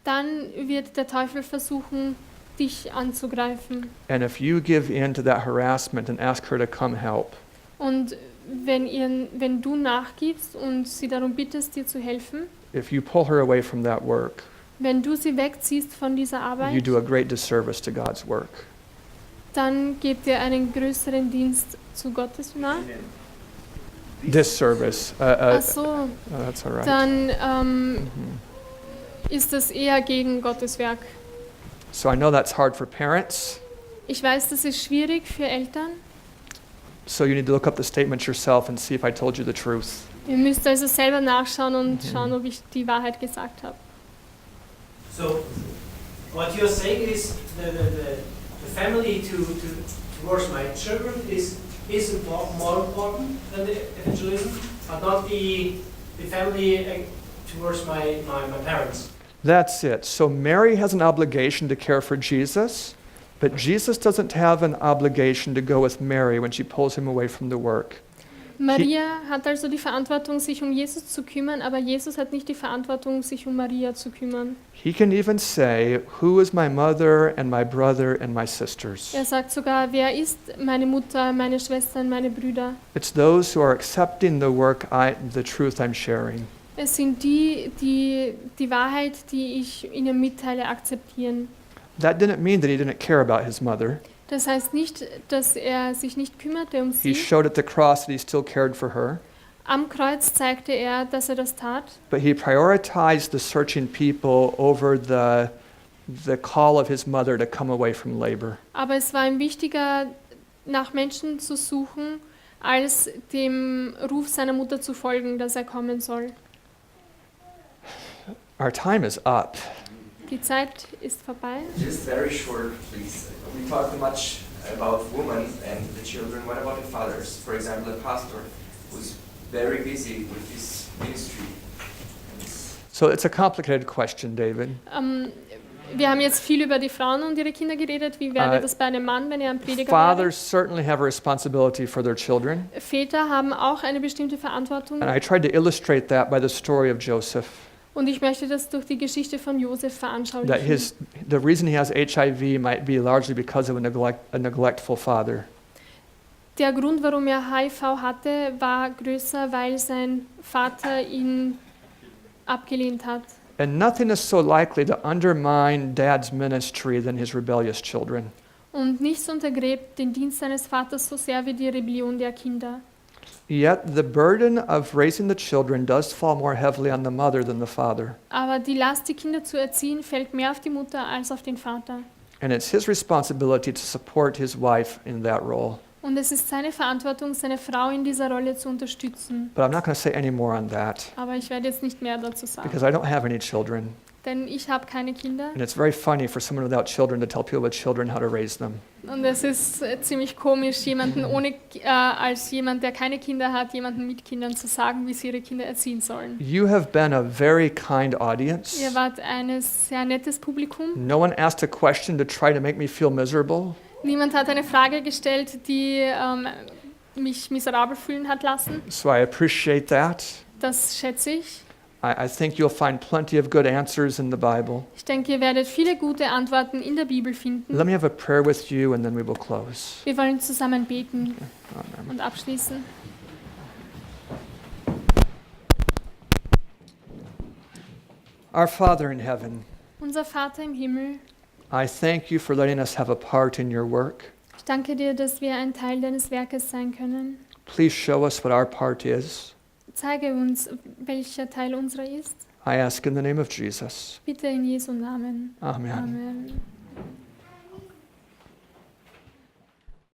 dann wird der Teufel versuchen, dich anzugreifen. And if you give in to that harassment and ask her to come help, Und wenn du nachgibst und sie darum bittest, dir zu helfen, if you pull her away from that work, wenn du sie wegziehst von dieser you Arbeit, do a great disservice to God's work. dann gebt ihr einen größeren Dienst zu Gottes nach. Disservice. Ach so, That's all right. dann ist das eher gegen Gottes Werk. So I know that's hard for parents. Ich weiß, das ist schwierig für Eltern. So you need to look up the statement yourself and see if I told you the truth. Ihr müsst also selber nachschauen und schauen, ob ich die Wahrheit gesagt habe. So, what you're saying is the family towards my children is more important than the evangelism, but not the family towards my parents. That's it. So Mary has an obligation to care for Jesus, but Jesus doesn't have an obligation to go with Mary when she pulls him away from the work. Maria hat also die Verantwortung, sich um Jesus zu kümmern, aber Jesus hat nicht die Verantwortung, sich um Maria zu kümmern. He can even say, "Who is my mother and my brother and my sisters?" Er sagt sogar, wer ist meine Mutter, meine Schwestern, meine Brüder? It's those who are accepting the work, the truth I'm sharing. Es sind die Wahrheit, die ich ihnen mitteile, akzeptieren. That didn't mean that he didn't care about his mother. Das heißt nicht, dass er sich nicht kümmerte um He sie. showed at the cross that he still cared for her, Am Kreuz zeigte er, dass er das tat. but he prioritized the searching people over the call of his mother to come away from labor. Aber es war ihm wichtiger, nach Menschen zu suchen, als dem Ruf seiner Mutter zu folgen, dass er kommen soll. Our time is up. Die Zeit ist vorbei. Just very short, please. We talked much about women and the children. What about the fathers? For example, a pastor who's very busy with his ministry. So it's a complicated question, David. Wir haben jetzt viel über die Frauen und ihre Kinder geredet. Wie wäre das bei einem Mann, wenn er ein Prediger wäre? Fathers certainly have a responsibility for their children. Väter haben auch eine bestimmte Verantwortung. And I tried to illustrate that by the story of Joseph. Und ich möchte das durch die Geschichte von Josef That veranschaulichen. the reason he has HIV might be largely because of a neglectful father. Der Grund, warum er HIV hatte, war größer, weil sein Vater ihn abgelehnt hat. And nothing is so likely to undermine dad's ministry than his rebellious children. Und nichts untergräbt den Dienst seines Vaters so sehr wie die Rebellion der Kinder. Yet the burden of raising the children does fall more heavily on the mother than the father. Aber die Last, die Kinder zu erziehen, fällt mehr auf die Mutter als auf den Vater. And it's his responsibility to support his wife in that role. Und es ist seine Verantwortung, seine Frau in dieser Rolle zu unterstützen. But I'm not going to say any more on that Aber ich werde jetzt nicht mehr dazu sagen, because I don't have any children. denn ich habe keine Kinder. And it's very funny for someone without children to tell people with children how to raise them. Und es ist ziemlich komisch, als jemand, der keine Kinder hat, jemanden mit Kindern zu sagen, wie sie ihre Kinder erziehen sollen. You have been a very kind audience. Ihr wart ein sehr nettes Publikum. No one asked a question to try to make me feel miserable. Niemand hat eine Frage gestellt, die mich miserabel fühlen hat lassen. So I appreciate that. Das schätze ich. I think you'll find plenty of good answers in the Bible. Ich denke, ihr werdet viele gute Antworten in der Bibel finden. Let me have a prayer with you and then we will close. Wir wollen zusammen beten Amen. und abschließen. Our Father in heaven, Unser Vater im Himmel, I thank you for letting us have a part in your work. ich danke dir, dass wir ein Teil deines Werkes sein können. Please show us what our part is. Zeige uns, welcher Teil unserer ist. I ask in the name of Jesus. Bitte in Jesu Namen. Amen. Amen.